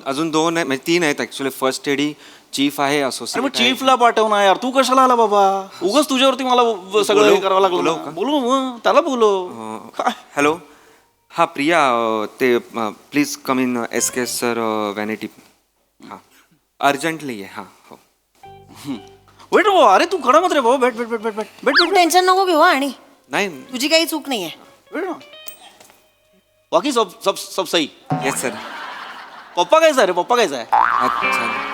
K: अजून 2 आहेत, म्हणजे 3 आहेत ऍक्च्युली. फर्स्ट एडी चीफ आहे,
J: अरे मग
K: असोसिएट.
J: चीफला पाठवणार यार, तू कशाला आला बाबा? उगाच तुझ्यावरती मला सगळं हे करावं लागलं
K: बोलवू
J: ना.
K: का?
J: बोलू मग, त्याला बोलव. काय?
K: हॅलो, हा प्रिया, ते please come in SK sir vanity. हां अर्जंटली आहे. हां हो.
J: वेट बाबा, अरे तू खडा मत रे बाबा. भेट
I: तू टेन्शन नको घेऊ. आणि
K: नाही.
I: तुझी काही चूक नाहीये.
J: ना. बाकी सब सब सब सही.
K: Yes sir.
J: पप्पा कायचा आहे रे? पप्पा कायचा आहे?
K: अच्छा.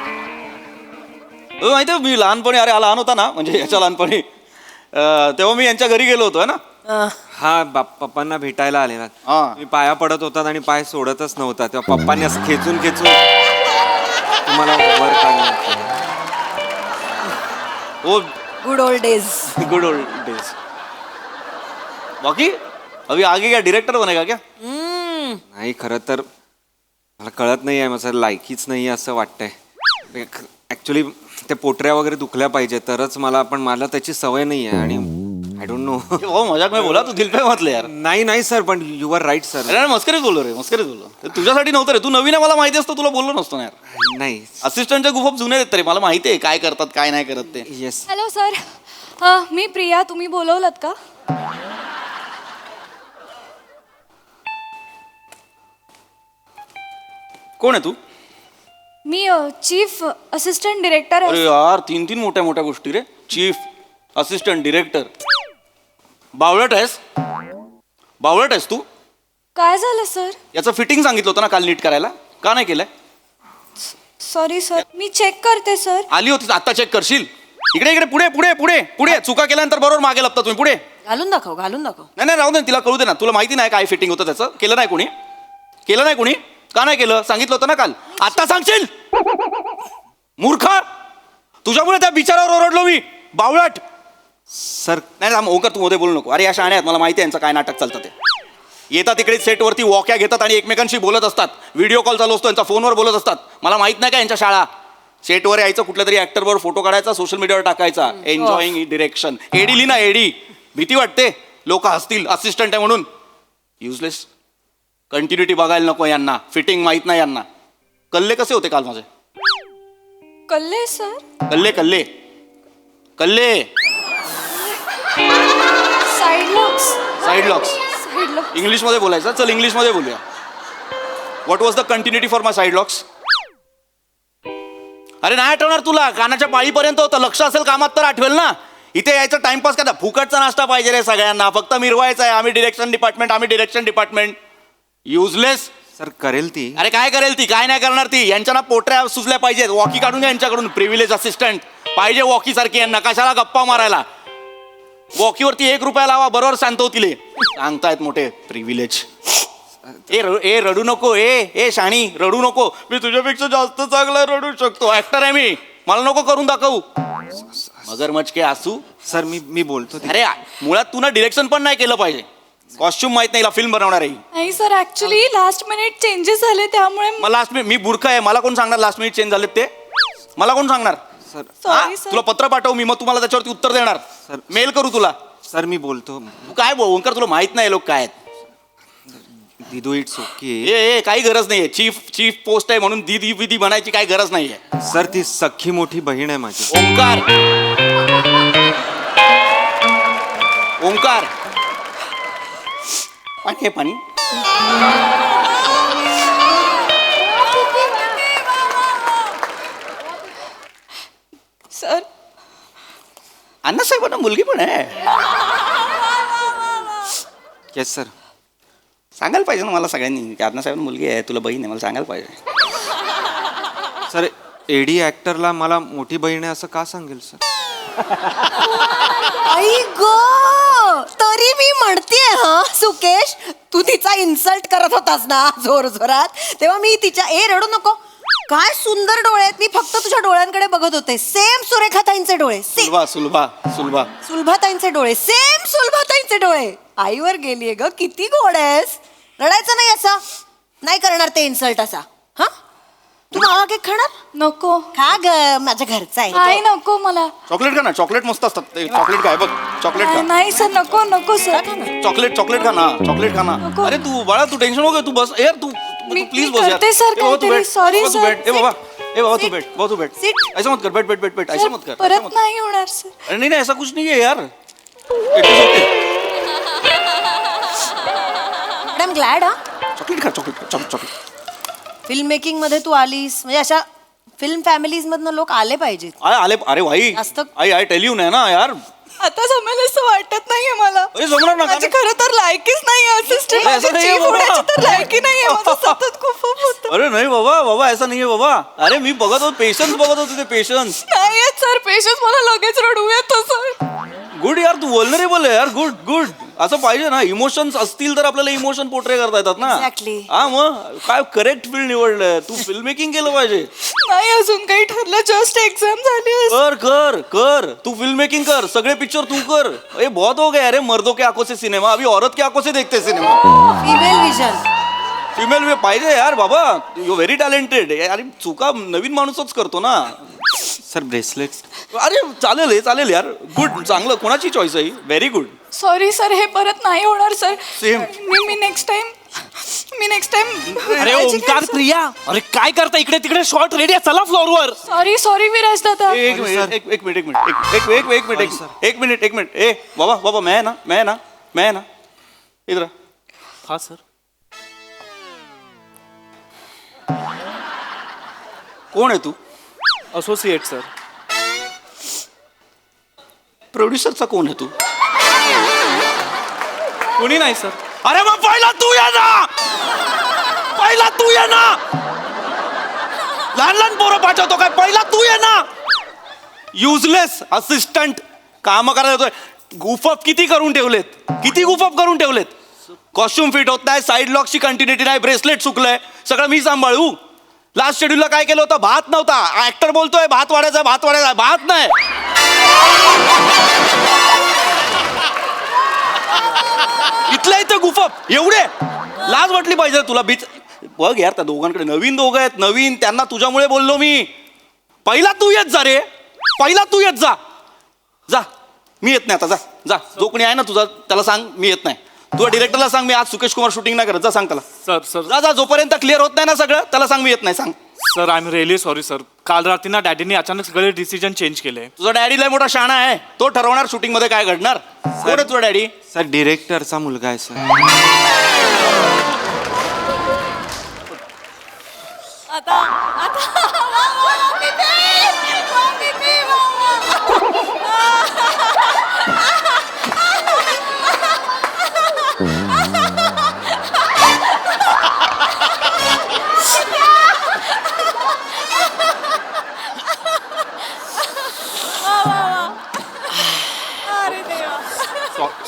J: माहिती आहे मी लहानपणी, अरे हा लहान होता ना, म्हणजे याच्या लहानपणी, तेव्हा मी यांच्या घरी गेलो होतो ना.
K: हा पप्पांना भेटायला आलेला
J: हा.
K: मी पाया पडत होतात आणि पाय सोडतच नव्हता तेव्हा पप्पांनी असं खेचून खेचून तुम्हाला वर काढलं.
J: Oh
I: good old days.
J: Good old days. बाकी अभी आगे क्या डायरेक्टर बनेगा क्या?
K: नाही खरं तर मला कळत नाही आहे माझं लायकीच नाही आहे असं वाटतंय ॲक्च्युली ते पोटऱ्या वगैरे दुखल्या पाहिजे तरच पण मला त्याची सवय नाही आहे आणि आय डोंट नो.
J: ओ मजाक में बोला तू दिल पे मतले यार.
K: नाही सर पण यू आर राईट सर.
J: अरे मस्करीच बोललो रे मस्करीच बोललो. तुझ्यासाठी नव्हतं रे तू नवीन आहे मला माहिती असतं तुला बोललो नसतो ना यार.
K: नाही
J: असिस्टंटचे खूप जुने आहेत तरी मला माहिती आहे काय करतात काय नाही करत ते.
K: येस
A: हॅलो सर, मी प्रिया. तुम्ही बोलवलत का?
J: कोण आहे तू?
A: मी चीफ असिस्टंट डिरेक्टर
J: अरे यार तीन मोठ्या मोठ्या गोष्टी रे. Chief assistant director. बावळट आहेस तू?
A: काय झालं सर?
J: याचं फिटिंग सांगितलं होतं ना काल नीट करायला का नाही केलंय?
A: सॉरी सर, मी चेक करते सर.
J: आली होती आता चेक करशील. इकडे पुढे पुढे पुढे पुढे चुका केल्यानंतर बरोबर मागे लपता तुम्ही. पुढे
I: घालून दाखव.
J: नाही राहू दे तिला कळू दे ना. तुला माहिती नाही काय फिटिंग होतं त्याचं. केलं नाही कोणी का नाही केलं? सांगितलं होतं ना काल. आता सांगशील मूर्खा. तुझ्यामुळे त्या बिचारावर ओरडलो मी. बावळट.
K: सर
J: नाही ओंकार तू मध्ये बोलू नको. अरे या शाण्या आहेत मला माहिती आहे यांचं काय नाटक चालतं ते. येतात तिकडे सेटवरती वॉक्या घेतात आणि एकमेकांशी बोलत असतात. व्हिडिओ कॉल चालू असतो यांचा फोनवर बोलत असतात. मला माहित नाही का यांच्या शाळा. सेटवर यायचं कुठल्या तरी ऍक्टरवर फोटो काढायचा सोशल मीडियावर टाकायचा. Enjoying direction. एडी लिना एडी. भीती वाटते लोक हसतील असिस्टंट आहे म्हणून. युजलेस. कंटिन्युटी बघायला नको यांना. फिटिंग माहित नाही यांना. कल्ले कसे होते काल माझे?
A: कल्ले सर?
J: कल्ले
A: साईड लॉक्स.
J: इंग्लिश मध्ये बोलायचं. चल इंग्लिश मध्ये बोलूया. What was the continuity for my side locks? अरे नाही आठवणार तुला. कानाच्या पाळीपर्यंत होतं. लक्ष असेल कामात तर आठवेल ना. इथे यायचं टाइमपास करा. फुकटचा नाश्ता पाहिजे रे सगळ्यांना. फक्त मिरवायचं आहे. आम्ही डिरेक्शन डिपार्टमेंट. युजलेस.
K: सर करेल ती.
J: अरे काय करेल ती? काय नाही करणार ती. यांच्या ना पोटऱ्या सुचल्या पाहिजेत. वॉकी काढून घ्या यांच्याकडून. प्रिव्हिलेज असिस्टंट पाहिजे वॉकी सारखी यांना. कशाला गप्पा मारायला. वॉकीवरती 1 रुपया लावा बरोबर शांत होतील. सांगतायत मोठे प्रिव्हिलेज. ए रडू नको. ए शाणी रडू नको. मी तुझ्यापेक्षा जास्त चांगला रडू शकतो. ऍक्टर आहे मी. मला नको करून दाखवू. मगरमच्छ के आसू.
K: सर मी बोलतो
J: अरे मुळात तू ना डिरेक्शन पण नाही केलं पाहिजे. कॉस्ट्युम माहित नाही फिल्म बनवणार आहे.
A: नाही sir, actually last minute changes झाले त्यामुळे.
J: मला लास्ट मिनिट मी मूर्ख आहे. मला कोण सांगणार लास्ट मिनिट चेंज झालेत ते? मला कोण सांगणार?
K: Sir
A: sorry sir.
J: तुला पत्र पाठवू मी. मग तुम्हाला त्याच्यावरती उत्तर देणार.
K: सर.
J: मेल करू तुला.
K: सर मी बोलतो.
J: तू काय ओंकार तुला माहित नाही लोक काय आहेत.
K: दिदू इट्स ओके.
J: ए काही गरज नाहीये. चीफ पोस्ट आहे म्हणून दीदी विधी बनायची काही गरज नाहीये.
K: सर ती सख्खी मोठी बहीण आहे माझी.
J: ओंकार पाणी आहे पाणी.
A: सर
J: अण्णासाहेबांना मुलगी पण आहे.
K: Yes sir.
J: सांगायला पाहिजे ना मला सगळ्यांनी की अण्णासाहेबांना मुलगी आहे तुला बहीण आहे. मला सांगायला पाहिजे.
K: सर एडी ऍक्टरला मला मोठी बहीण आहे असं का सांगेल सर?
I: आई गो. तरी मी म्हणतेय सुकेश, तू तिचा इन्सल्ट करत होतास ना जोरात तेव्हा मी तिच्या रडू नको. काय सुंदर डोळे आहेत. मी फक्त तुझ्या डोळ्यांकडे बघत होते. सेम सुरेखाताईंचे डोळे. सुलभाताईंचे डोळे. सेम सुलभाताईंचे डोळे. आईवर गेलीये ग. किती गोड आहेस. रडायचं नाही असं. नाही करणार ते इन्सल्ट असा. हा तू मावा केक खाणार?
A: नको.
I: खा ग. माझ्या घरचा आहे.
A: नाही नको मला.
J: चॉकलेट खा ना. चॉकलेट मस्त असतात. चॉकलेट काय बघ. चॉकलेट खा.
A: नाही सर नको सर.
J: चॉकलेट खा ना. चॉकलेट खा ना. अरे तू बाळा तू टेन्शन नको. तू बस यार. तू प्लीज बस यार.
A: सर काहीतरी. Sorry sir.
J: बाबा तू बैठ. ऐसा मत कर. बैठ. ऐसा मत कर.
A: परत नाही होणार सर.
J: अरे नहीं ऐसा कुछ नहीं है यार.
I: I'm glad.
J: चॉकलेट खा. चॉकलेट.
I: फिल्म मेकिंग मध्ये तू आलीस म्हणजे अशा फिल्म फॅमिलीज मधनं लोक आले पाहिजेत.
J: आले. अरे भाई आई टेल यू नाही ना यार.
A: आता जमेल असं वाटत नाहीये मला.
J: अरे जमणार ना.
A: माझी खरं तर लायकीच नाही असिस्टंट.
J: ऐसा नाही है बाबा.
A: तर लायकी नाहीये. माझं सतत खूप होतं.
J: अरे नाही बाबा ऐसा नहीं है बाबा. अरे मी बघत होतो पेशन्स बघत होते. पेशन्स
A: नाही सर. पेशन्स मला लगेच रडू येतो सर.
J: गुड यार. तू वल्नरेबल आहे यार. गुड. असं पाहिजे ना, इमोशन्स असतील तर आपल्याला इमोशन पोर्ट्रे करता येतात ना.
I: Exactly.
J: हा मग काय करेक्ट फील्ड निवडलंय तू, फिल्म मेकिंग केलं पाहिजे.
H: नाही अजून काही ठरलं, जस्ट एक्झाम झाली.
J: कर कर कर तू फिल्म मेकिंग कर, सगळे पिक्चर तू कर. ए बहुत हो गया अरे, मर्दों के आंखों से सिनेमा, अभी औरत के आंखों से देखते सिनेमा.
I: Female vision.
J: फिमेल पाहिजे यार बाबा, यू व्हेरी टॅलेंटेड. अरे चुका नवीन माणूसच करतो ना.
K: Sir bracelet.
J: अरे चालेल यार, गुड, चांगलं. कोणाची चॉईस आहे? Very good.
H: सॉरी सर, हे परत नाही होणार सर.
J: Same.
H: मी नेक्स्ट टाइम.
E: अरे ओंकार प्रिया, अरे काय करता इकडे तिकडे? शॉर्ट रेडी आहे, चला फ्लोअरवर.
H: सॉरी विराज दादा.
J: एक मिनिट. ए बाबा मैं है ना इधर.
E: हा सर.
J: कोण आहे तू?
E: Associate sir.
J: प्रोड्युसरचा कोण आहे तू?
E: कोणी नाही सर.
J: अरे मग पहिला तू ये ना. लहान पोरं पाठवतो काय? पहिला तू ये ना. युजलेस असिस्टंट काम करायला येतोय. गुफअप किती करून ठेवलेत. कॉस्ट्युम फिट होत नाही, साईड लॉकची कंटिन्युटी नाही, ब्रेसलेट चुकलंय, सगळं मी सांभाळू. लास्ट शेड्यूलला काय केलं होतं? भात नव्हता. ऍक्टर बोलतोय भात वाढायचा, भात नाही. इथल्या इथे गुफअप एवढे लाज वाटली पाहिजे तुला. बीच बघ यार, त्या दोघांकडे नवीन दोघं आहेत, नवीन. त्यांना तुझ्यामुळे बोललो मी. पहिला तू येत जा रे, जा. मी येत नाही आता. जा जो कोणी आहे ना तुझा त्याला सांग मी येत नाही. तुझ्या डिरेक्टरला सांग मी आज सुकेश कुमार शूटिंग नाही करत. जा सांग त्याला.
E: सर
J: जा जोपर्यंत क्लिअर होत नाही ना सगळं, त्याला सांग मी येत नाही. सांग.
E: Sir, I am really sorry sir. काल रात्री ना डॅडीने अचानक सगळे डिसिजन चेंज केले.
J: तुझा डॅडी लय मोठा शाणा आहे, तो ठरवणार शूटिंग मध्ये काय घडणार. कोण आहे तुझा डॅडी?
K: सर डिरेक्टरचा मुलगा आहे सर.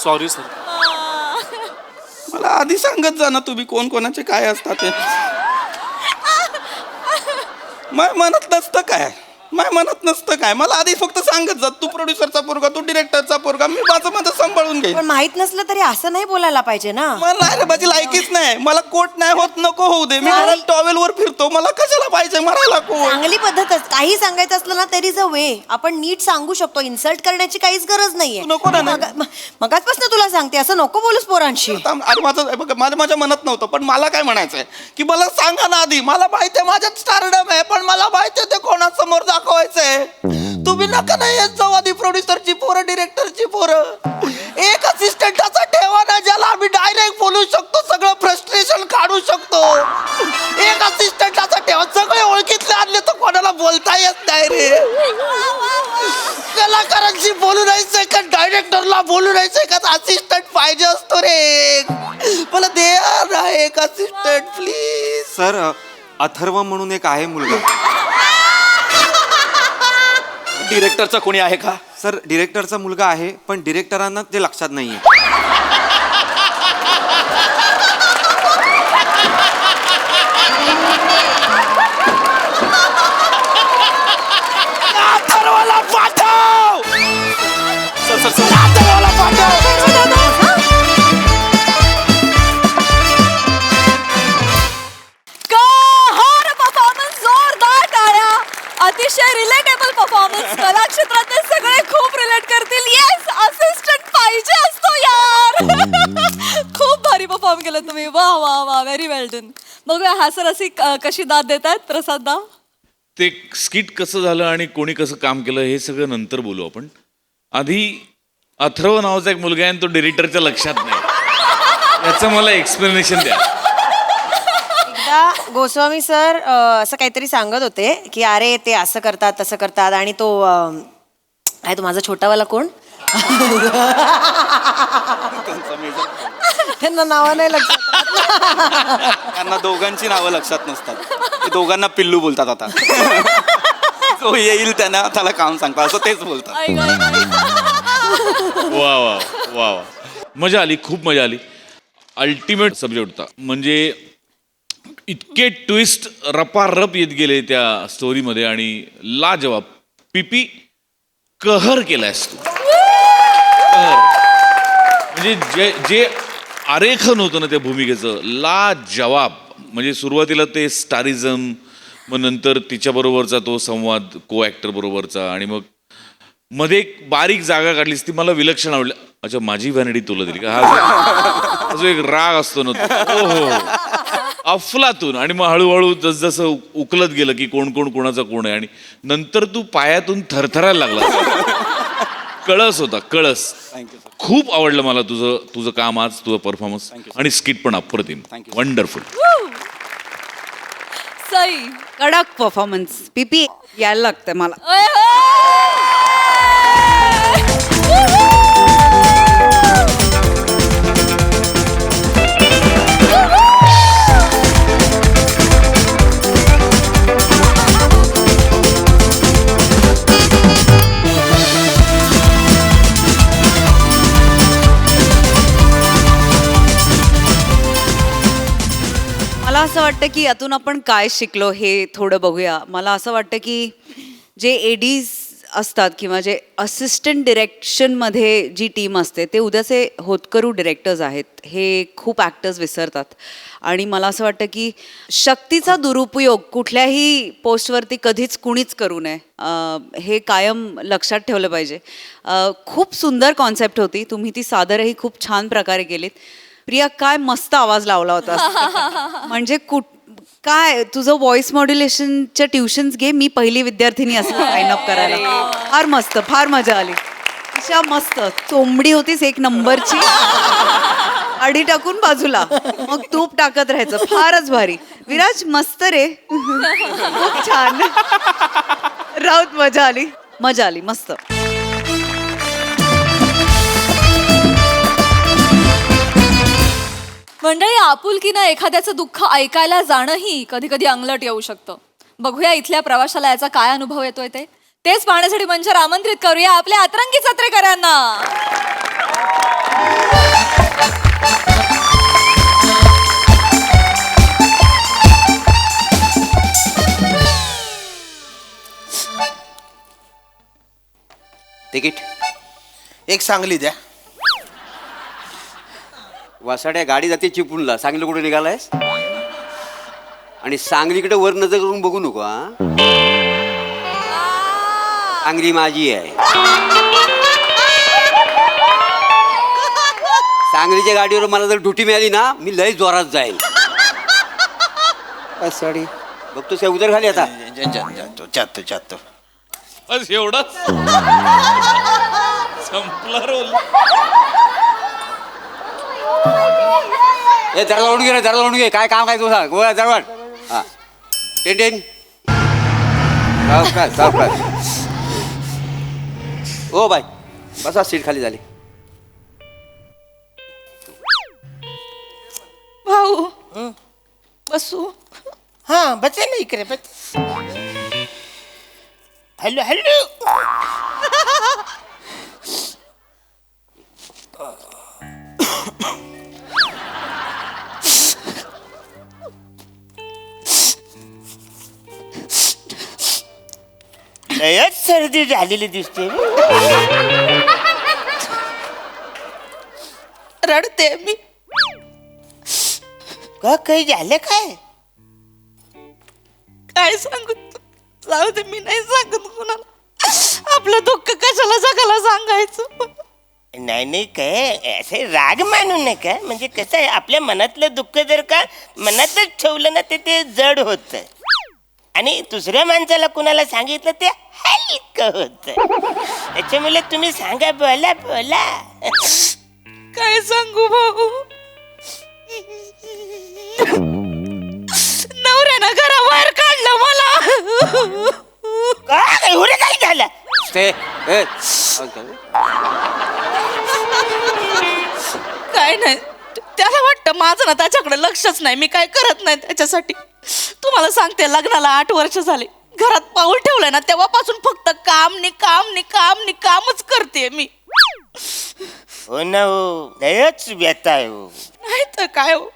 E: Sorry sir.
J: मला आधी सांगत जा ना तुम्ही कोण कोणाचे काय असतात ते. माझ्या मनात नसतं काय. मला आधी फक्त सांगत जा. तू प्रोड्युसरचा पोरगा, तू डिरेक्टरचा पोरगा, मी माझं सांभाळून घेईन.
I: पण माहित नसलं तरी असं नाही बोलायला पाहिजे ना.
J: मला नाही रे, माझी लायकीच नाही. मला कोट नाही होत, नको होऊ दे. मी घरात टॉवेलवर फिरतो, मला कशाला पाहिजे मरायला कोट.
I: चांगली पद्धतच. काही सांगायचं असलं ना तरी अ वे. आपण नीट सांगू शकतो. इन्सल्ट करण्याची काहीच गरज नाहीये.
J: नको ना.
I: मगाचपासून तुला सांगते, असं नको बोलूस पोरांशी.
J: अरे माझ्या मनात नव्हतं, पण मला काय म्हणायचंय की मला सांगा ना आधी. मला माहितीये माझ्यात स्टारडम आहे, पण मला माहितीये ते कोणासमोर दाखवायचंय. तुम्ही नका नाही येत जाऊ आधी प्रोड्युसरची पोरं, डिरेक्टरची पोरं. एक असिस्टंटाचा ठेवा ना, ज्याला आम्ही डायरेक्ट बोलू शकतो, सगळं फ्रस्ट्रेशन काढू शकतो. एक असिस्टंटाचा ठेवा. सगळे ओळखीतले आणले तर कोणाला बोलता येत नाही रे. कलाकारांशी बोलू नाही का, डायरेक्टरला बोलू नाही का, असिस्टंट पाहिजे असतो रे. मला दे ना एक असिस्टंट प्लीज.
K: सर अथर्व म्हणून एक आहे मुलगा.
J: डिरेक्टरचा कोणी आहे का?
K: सर डिरेक्टरचा मुलगा आहे, पण डिरेक्टरांना ते लक्षात नाहीये.
J: अथर्वला पाठव. अथर्वला पाठव.
A: परफॉर्मन्स, जोरदार टाळ्या. अतिशय रिलेटेबल परफॉर्मन्स. कला क्षेत्रातले सगळे खूप रिलेट करतील. येस, असिस्टंट पाहिजे असतो यार. खूप भारी परफॉर्म केलं तुम्ही. वा वा वा, व्हेरी वेल डन. बघूया हासर अशी कशी दाद देतात प्रसाद दा.
G: ते स्किट कसं झालं आणि कोणी कसं काम केलं हे सगळं नंतर बोलू आपण. आधी अथर्व नावाचा एक मुलगा आहे आणि तो डिरेक्टरच्या लक्षात नाही, याचं मला एक्सप्लेनेशन द्या.
I: एकदा गोस्वामी सर असं काहीतरी सांगत होते की अरे ते असं करतात तसं करतात. आणि तो काय, तो माझा छोटावाला कोण, त्यांना नावं नाही लक्षात.
J: त्यांना दोघांची नावं लक्षात नसतात. ते दोघांना पिल्लू बोलतात आता. जो येईल त्याला काम सांगतात, असं तेच बोलतात.
G: वा वा वा वा. मजा आली, खूप मजा आली. अल्टिमेट सब्जेक्ट होता. म्हणजे इतके ट्विस्ट रपारप येत गेले त्या स्टोरीमध्ये आणि लाजवाब. पीपी कहर केलायस तू. कहर. म्हणजे जे आरेखन होतं ना त्या भूमिकेचं, लाजवाब. म्हणजे सुरुवातीला ते स्टारिझम, मग नंतर तिच्याबरोबरचा तो संवाद को ॲक्टर बरोबरचा, आणि मग मध्ये एक बारीक जागा काढलीस ती मला विलक्षण आवडली. अच्छा, माझी व्हॅनिटी तुला दिली का? हा जो एक राग असतो ना तो, हो अफलातून. आणि मग हळूहळू जसजसं उकलत गेलं की कोण कोण कोणाचा कोण आहे, आणि नंतर तू पायातून थरथरायला लागला. कळस होता, कळस. खूप आवडलं मला तुझं काम आज, तुझं परफॉर्मन्स, आणि स्किट पण अप्रतिम, वंडरफुल.
A: सई.
H: कडक परफॉर्मन्स. पीपी यायला लागतंय मला.
A: ओय होय.
H: मला असं वाटतं की यातून आपण काय शिकलो हे थोडं बघूया. मला असं वाटतं की जे एडीज असतात किंवा जे असिस्टंट डिरेक्शनमध्ये जी टीम असते ते उद्याचे होतकरू डिरेक्टर्स आहेत. हे खूप ॲक्टर्स विसरतात. आणि मला असं वाटतं की शक्तीचा दुरुपयोग कुठल्याही पोस्टवरती कधीच कुणीच करू नये, हे कायम लक्षात ठेवलं पाहिजे. खूप सुंदर कॉन्सेप्ट होती, तुम्ही ती सादरही खूप छान प्रकारे केलीत. प्रिया, काय मस्त आवाज लावला होता. म्हणजे काय तुझं व्हॉइस मॉड्युलेशनच्या ट्युशन्स घे, मी पहिली विद्यार्थिनी असं साइन अप करायला. फार मस्त, फार मजा आली. अशा मस्त चोंबडी होतीस एक नंबरची. आडी टाकून बाजूला, मग तूप टाकत राहायचं. फारच भारी. विराज, मस्त रे. खूप छान. राऊत, मजा आली, मजा आली, मस्त.
A: मंडळी, आपुलकीनं एखाद्याचं दुःख ऐकायला जाणंही कधी कधी अंगलट येऊ शकतं. बघूया इथल्या प्रवाशाला याचा काय अनुभव येतोय ते. तेच पाहण्यासाठी मंचावर आमंत्रित करूया आपल्या अतरंगी सत्रेकरांना.
L: तिकीट
C: एक सांगली द्या.
L: वासाड्या गाडी जाते चिपळूणला. सांगली कुठे निघालायस? आणि सांगलीकडे वर नजर करून बघू नको हा. सांगली माझी आहे. सांगलीच्या गाडीवर मला जर ड्युटी मिळाली ना, मी लय जोरात जाईल. साडी बघतोस काय उदर खाली आता.
C: जातो जातो.
G: बस एवढंच संपला रोल.
L: ए जरा लावून घे रे, जरा लावून घे. काय काम काय तुझा गोळा जरवाड. हा टेन सावकाश सावकाश. ओ बाय बसा, सीट खाली झाली.
B: भाऊ बसू.
C: हा बचे ना इकडे बस. Hello hello. लयच सर्दी झालेली दिसते.
B: रडते मी.
C: का काही झालं काय?
B: काय सांगू? जाऊ दे, मी नाही सांगत कुणाला. आपलं दुःख कशाला जगाला सांगायचं.
C: नाही नाही काय असे राग मानू नका. म्हणजे कसं आहे, आपल्या मनातलं दुःख जर का मनातच ठेवलं ना ते जड होत, आणि दुसऱ्या माणसाला कुणाला सांगितलं ते हलकं होत. त्याच्यामुळे तुम्ही सांगा, बोला बोला.
B: काय सांगू भाऊ? नवऱ्यानं घराबाहेर काढलं मला.
C: काय एवढं काय झालं?
B: काय नाही, त्याला वाटतं माझं ना त्याच्याकडे लक्षच नाही, मी काय करत नाही त्याच्यासाठी. तुम्हाला सांगते, लग्नाला 8 वर्ष झाले. घरात पाऊल ठेवलंय ना तेव्हापासून फक्त काम नि काम नि काम नि कामच करते मी.
C: हो ना हो, लयच व्यथा आहे हो.
B: नाही तर काय हो,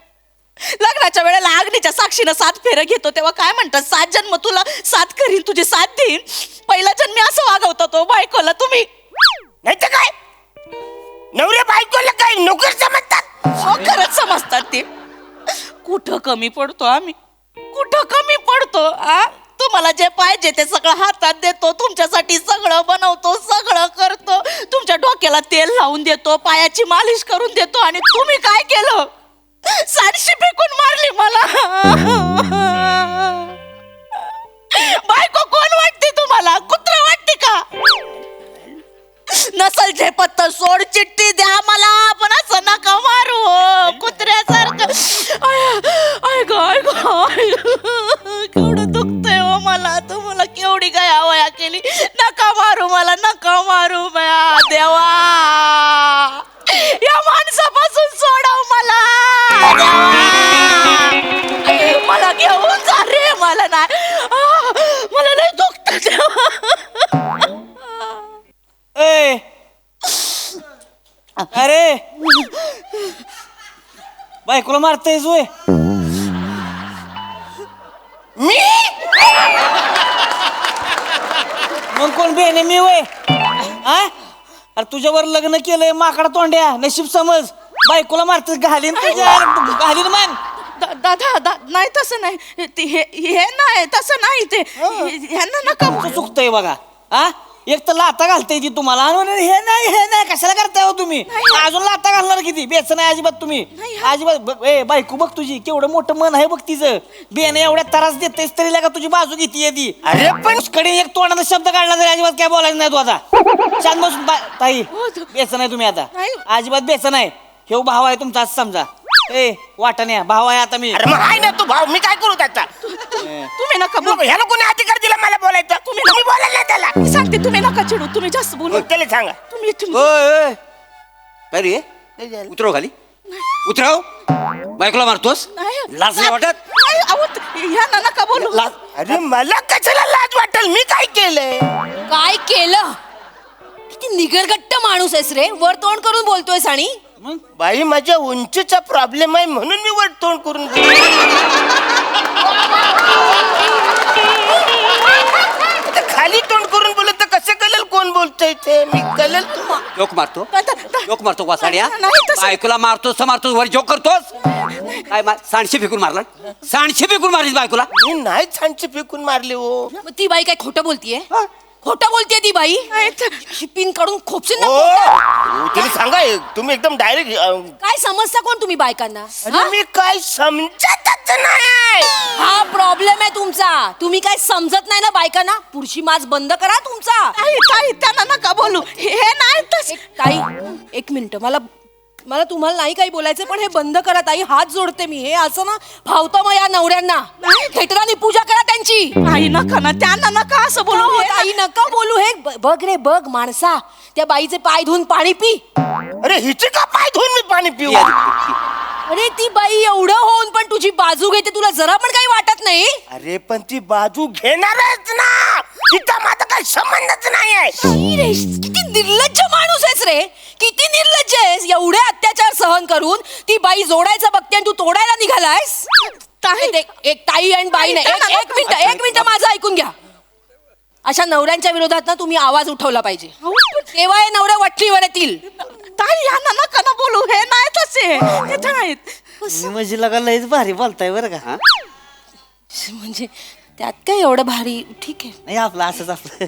B: लग्नाच्या वेळेला अग्नीच्या साक्षीनं 7 फेऱ्या घेतो तेव्हा काय म्हणतात, 7 जन्म तुला साथ करीन, तुझे साथ देईन. पहिला जन्मी असं वागवता तो बायकोला तुम्ही.
C: नाही तर काय, नवरे बायकोला काय नोकर समजतात?
B: खरंच समजतात ते. कुठं कमी पडतो आम्ही, कुठं कमी पडतो? तुम्हाला जे पाहिजे ते सगळं हातात देतो, तुमच्यासाठी सगळं बनवतो, सगळं करतो, तुमच्या डोक्याला तेल लावून देतो, पायाची मालिश करून देतो, आणि तुम्ही काय केलं? साडशी फेकून मारली मला. बायको कोण वाटते तुम्हाला? कुत्र वाटते का? नसल झेपत तर सोड चिठ्ठी द्या मला, पण असं नका मारू कुत्र्यासारखं. केवढं दुखतंय हो मला. तुम्हाला केवढी काय आवया केली. नका मारू मला, नका मारू बया देवा. या माणसापासून सोडव मला देवा. मला घेऊन जा रे, मला नाही, मला लय दुखत देवा.
E: ए अरे बायकोला मारतेस वय?
C: मी
E: मग कोण बेने मी वय? अरे तुझ्यावर लग्न केलंय माकडा तोंड्या, नशीब समज. बायकोला मारतेस, घालीन तुझ्या, घालीन मान.
B: दादा नाही तसं नाही, हे नाही तसं नाही, ते ह्यांना नका.
E: चुकतंय बघा. एक तर लाता घालते ती तुम्हाला, आणि हे नाही कशाला करताय हो तुम्ही? अजून लाता घालणार किती? बेसन नाही अजिबात तुम्ही, अजिबात. ए बायको बघ तुझी, केवढं मोठं मन आहे बघ तिचं. बेन एवढ्या त्रास देतेस तरी का तुझी बाजू घेते ती.
C: अरे पण
E: कडे एक तोंडाचा शब्द काढला तरी अजिबात काय बोलायचं नाही तू आता. शांत बस ताई, बेसन आहे तुम्ही आता, अजिबात बेसन आहे. हे भाव आहे तुमचा असं समजा. ए वाटाण्या भाव आहे आता मी.
C: अरे मग आहे ना तू भाऊ, मी काय करू त्याचा?
B: तुम्ही नका बोलू.
C: ह्याला कोणी अधिकार दिला मला बोलायचं? तुम्ही बोलायला नाही त्याला.
B: मी सांगते, तुम्ही नका चिडू, तुम्ही जास्त बोलू.
C: त्याला सांगा.
B: तुम्ही
L: काय रे, उतरव खाली, उतरव. बायकोला मारतोस, लाज नाही वाटत?
B: ह्यांना नका बोलू.
C: अरे मला कशाला लाज वाटेल? मी काय केलंय?
A: काय केलं? किती निगरगट्ट माणूस आहेस रे, वर तोंड करून बोलतोयस. आणि
C: बाई माझ्या उंचीचा प्रॉब्लेम आहे म्हणून मी वर तोंड करून खाली तोंड करून बोलत तर कसं कळेल कोण बोलतोय ते? मी कळेल तू
L: जोक मारतो वासाड्या.
B: नाही तसं.
L: बायकोला मारतोस तर मारतोस, वर जोक करतोस. काय सांडशे फेकून मारला? सांडशे फेकून मारलीस बायकोला?
C: मी नाही छानशी फेकून मारले हो.
A: मग ती बाई काय खोटं बोलतीये? खोटं बोलतीये ती बाई. पिन काढून खोपशील ना.
C: तुम्ही सांगा, तुम्ही एकदम डायरेक्ट.
A: काय समजता कोण तुम्ही बायकांना?
C: मी काय समजतच नाही.
A: हा प्रॉब्लेम आहे तुमचा. तुम्ही काय समजत नाही ना बायकांना. पुढची माज बंद करा तुमचा.
B: ताई त्यांना नका बोलू. हे नाही तसं.
A: ताई एक मिनिट, मला तुम्हाला नाही काही बोलायचं, पण हे बंद करा ताई. हात जोडते मी. हे असं ना भावतं मग या नवऱ्यांना. खेटरानी पूजा करा त्यांची.
B: ताई नका ना, त्यांना नका असं बोलू.
A: हो, ताई नका बोलू. हे बघ रे बघ माणसा, त्या बाईचे पाय धुवून पाणी पी.
C: अरे हिचे का पाय धुवून मी पाणी पिऊ?
A: अरे ती बाई एवढं होऊन पण तुझी बाजू घेते, तुला जरा पण काही वाटत नाही?
C: अरे पण ती बाजू घेणारच ना, तिचा माझा काही संबंधच नाहीये.
A: किती निर्लज्ज माणूस आहेस रे, किती निर्लज्ज आहेस. एवढे अत्याचार सहन करून ती बाई जोडायचं बघते आणि तू तोडायला निघालायस. एक ताई आणि बाई नाही. एक मिनिट माझं ऐकून घ्या. अशा नवऱ्यांच्या विरोधात ना तुम्ही आवाज उठवला पाहिजे, तेव्हा हे नवऱ्या वठणीवर येतील.
B: ताई यांना नका ना बोलू. हे नाही तसे, ते नाहीत.
E: म्हणजे लगा लयच भारी बोलताय बरं का.
A: म्हणजे त्यात काय एवढं भारी? ठीक आहे.
E: नाही आपलं असंच आपलं.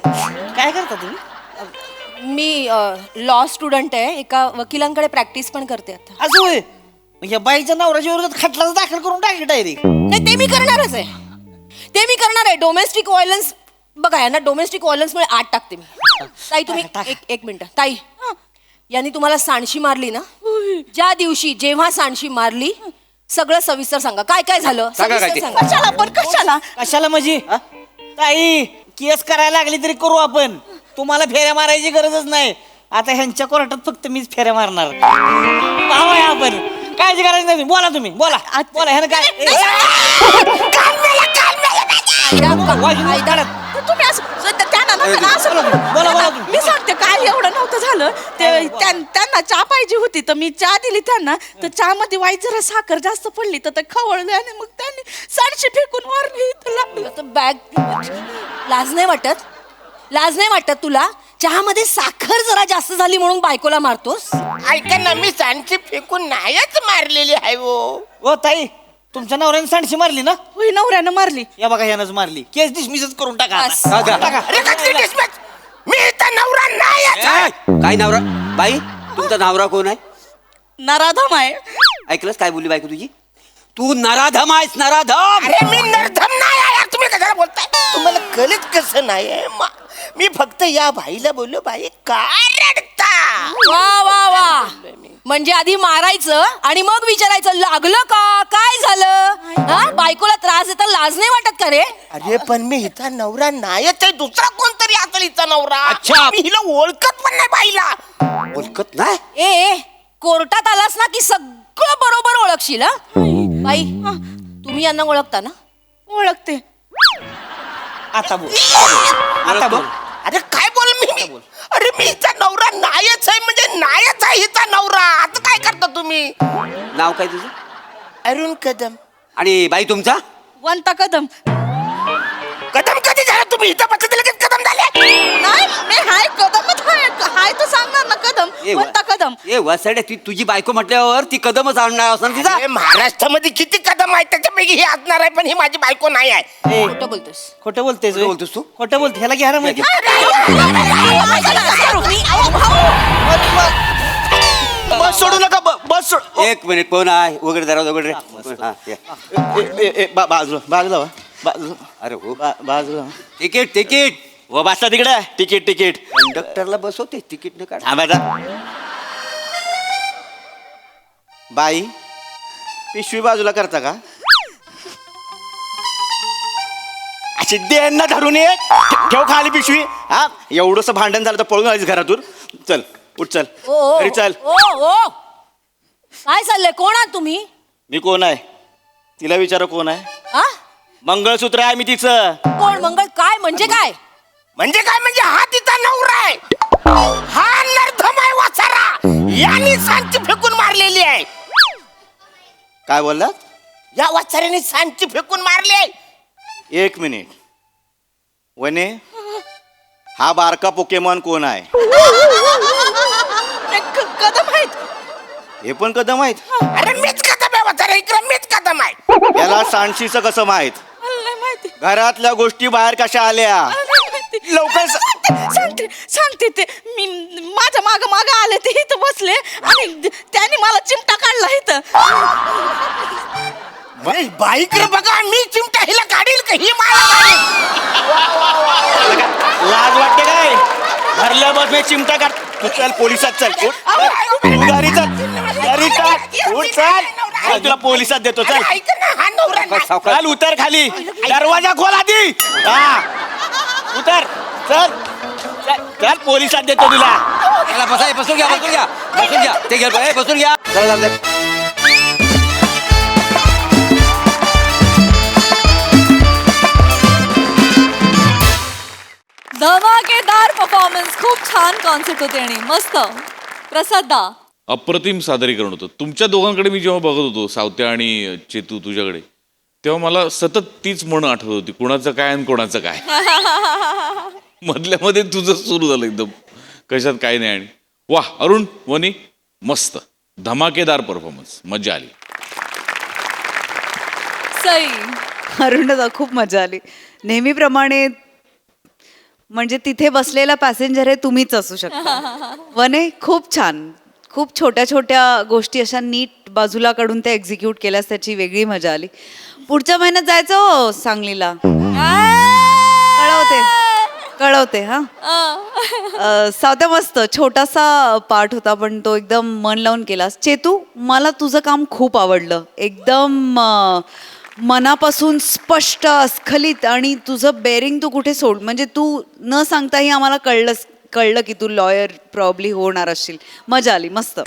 E: काय करता तुम्ही?
A: मी लॉ स्टुडंट आहे, एका वकिलांकडे प्रॅक्टिस पण करते आता.
E: असं होय? या बाईच्या नवऱ्याच्या विरोधात खटलाच दाखल करून टाकले डायरेक्ट?
A: नाही, ते मी करणारच आहे. ते मी करणार आहे. डोमेस्टिक व्हायलन्स बघा, यांना डोमेस्टिक व्हायलन्समुळे आत टाकते मी. ताई तुम्ही एक मिनिट. ताई यांनी तुम्हाला सांडशी मारली ना, ज्या दिवशी जेव्हा सांडशी मारली सगळं सविस्तर सांगा. काय काय झालं सविस्तर सांगा.
B: कशाला पण
E: कशाला म्हणजे? ताई केस करायला लागली तरी करू आपण. तुम्हाला फेऱ्या मारायची गरजच नाही. आता ह्यांच्या कोर्टात फक्त मीच फेऱ्या मारणार. भाव आहे आपण, काळजी करायची नाही. बोला तुम्ही, बोला ह्यानं काय.
B: तुम्ही असं त्यांना
E: बोला बोला तुम्ही.
B: मी सांगते काय एवढं नव्हतं झालं ते त्यांना चहा पाहिजे होती तर मी चहा दिली त्यांना तर चहा मध्ये वाईट जरा साखर जास्त पडली तर ते खवळले आणि मग त्यांनी सांडशी फेकून मारली तर लागलं.
I: बॅग लाज नाही वाटत? लाज नाही वाटत तुला? चहामध्ये साखर जरा जास्त झाली म्हणून बायकोला मारतोस?
C: ऐका ना, मी सांडची फेकून नाहीच मारलेली आहे
E: ओ ताई, तुमच्या नवऱ्याने सांडशी मारली ना?
B: होय नवऱ्यानं मारली.
E: या बघा यानंच मारली. केस डिसमिसच करून टाका आता.
I: बस.
E: टाका.
C: अरे कसली dismiss? मी इथं नवरा नाही आहे.
L: काय नवरा बाई तुमचा नवरा कोण आहे?
B: नराधम आहे.
L: ऐकलंस काय बोलली बायको तुझी? तू नराधम आहेस, नराधम.
C: अरे मी नरधम नाही आहे यार, तुम्ही कशाला बोलताय? तुम्हाला कळत कसं नाही आहे? मी फक्त या बाईला बोललो, बाई काय रडता?
I: वा वा वा, म्हणजे आधी मारायचं आणि मग विचारायचं लागलं का, काय झालं? हा, बायकोला त्रास देता लाज नाही वाटत का रे?
C: अरे पण मी हिचा नवरा नाहीच आहे, दुसरा कोणतरी असेल हिचा नवरा.
L: अच्छा.
C: मी हिला ओळखत पण नाही बाईला.
L: ओळखत नाही?
I: ए कोर्टात आलास ना की सगळं बरोबर ओळखशील. हा बाई, तुम्ही यांना ओळखता ना?
B: ओळखते.
E: आता बोल. आता बोल.
C: अरे काय बोल मी? अरे मी हिचा नवरा नाहीच आहे, म्हणजे नाहीच आहे हिचा नवरा. आता काय करता तुम्ही?
L: नाव काय तुझं?
C: अरुण कदम.
L: आणि बाई तुमचा?
B: वंता कदम.
C: कदम कधी झाला तुम्ही? इथं बसत लगेच कदम झाले?
B: नाही मी हाय कदमच हाय तो सांगणार ना कदम. वंता कदम.
L: ए वसड्या, तुझी बायको म्हटल्यावर ती कदमच आणणार असणार तिचा.
C: अरे महाराष्ट्रामध्ये किती कदम आहेत त्याच्यापैकी ही असणार आहे, पण ही माझी बायको नाही आहे.
I: खोटं बोलतोस.
E: खोटं बोलतेस
L: खोटं बोलतोस तू?
E: खोटं बोलते. ह्याला घ्या ना माहिती.
J: बस सोडू नका बस सोड.
L: एक मिनिट, कोण आहे? वगैरे दरवाजा वगैरे. हा, या.
J: बाजूला बाजूला वा. बाजूला.
L: अरे हो.
J: बाजूला.
L: Ticket ticket.
J: व बसता तिकडे. Ticket ticket.
L: कंडक्टरला बसवते, तिकीट न काढ.
J: थांबायचा. बाई पिशवी बाजूला करता का? अशी देण ना धरून ये. ठेव खाली पिशवी. हा एवढंसं भांडण झालं तर पळून आलीस घरातून. चल उठ चल.
I: ओ
J: घरी चल.
I: ओ ओ, काय चाललंय? कोण आहात तुम्ही?
J: मी कोण आहे? तिला विचार कोण आहे?
I: हा?
J: मंगळसूत्र आहे मी तिचं.
I: कोण मंगळ? काय म्हणजे काय?
C: म्हणजे काय? म्हणजे हा तिचा नवरा आहे. हा नरधम आहे वाचारा. यांनी सांची फेकून मारलेली आहे.
J: काय बोललात?
C: या वाचाऱ्याने सांची फेकून मारली आहे.
J: एक मिनिट. वने हा बारका पोकेमॉन कोण आहे?
B: कदम आहेत.
J: हे पण कदम आहेत.
C: अरे मीच कदम आहे वाचारा, इकडे मीच कदम आहे.
J: याला सांडशीचं कसं माहित?
B: मला नाही माहिती.
J: घरातल्या गोष्टी बाहेर कशा आल्या?
B: मला नाही माहिती.
J: लवकर
B: सांगते ते मी माझ्या माग आले ते इथं बसले आणि त्याने मला चिमटा काढला इथं.
C: बाईकडे बघा, मी चिमटा हिला काढील का ही मला काढील?
J: लाज वाटते काय? भरल्या बस मी चिमटा काढ. तू चल पोलिसात चल. उठ. घरी चल. घरी चल. उठ चल. चल, तुला पोलिसात देतो. चल
C: ऐक ना, हा नवरा नाही.
J: चल उतर खाली. दरवाजा खोल आधी. हा उतर. चल चल, चल पोलिसात देतो तुला.
L: याला बसून घ्या. ते घ्या. बसून घ्या. चला जाऊ दे.
A: धमाकेदार परफॉर्मन्स. खूप छान कॉन्सेप्ट होते आणि मस्त. प्रसादा,
G: अप्रतिम सादरीकरण होतं. तुमच्या दोघांकडे मी जेव्हा बघत होतो, सावत्या आणि चेतू तुझ्याकडे, तेव्हा मला सतत तीच म्हण आठवत होती, कुणाचं काय आणि कोणाचं काय. मधल्या मध्ये तुझं सुरू झालं एकदम, कशात काय नाही. आणि वा अरुण, वनी, मस्त धमाकेदार परफॉर्मन्स, मजा आली.
A: सई,
H: अरुणदा खूप मजा आली. नेहमीप्रमाणे म्हणजे तिथे बसलेला पॅसेंजर हे तुम्हीच असू शकता. वने खूप छान. खूप छोट्या छोट्या गोष्टी अशा नीट बाजूला काढून त्या एक्झिक्यूट केल्यास त्याची वेगळी मजा आली. पुढच्या महिन्यात जायचं हो सांगलीला. कळवते हा. सावत्या मस्त छोटासा पार्ट होता पण तो एकदम मन लावून केलास. चेतू, मला तुझं काम खूप आवडलं. एकदम मनापासून स्पष्ट, स्खलित, आणि तुझं बेरिंग तू कुठे सोड, म्हणजे तू न सांगताही आम्हाला कळलं की तू लॉयर प्रॉब्ली होणार असशील. मजा आली. मस्त.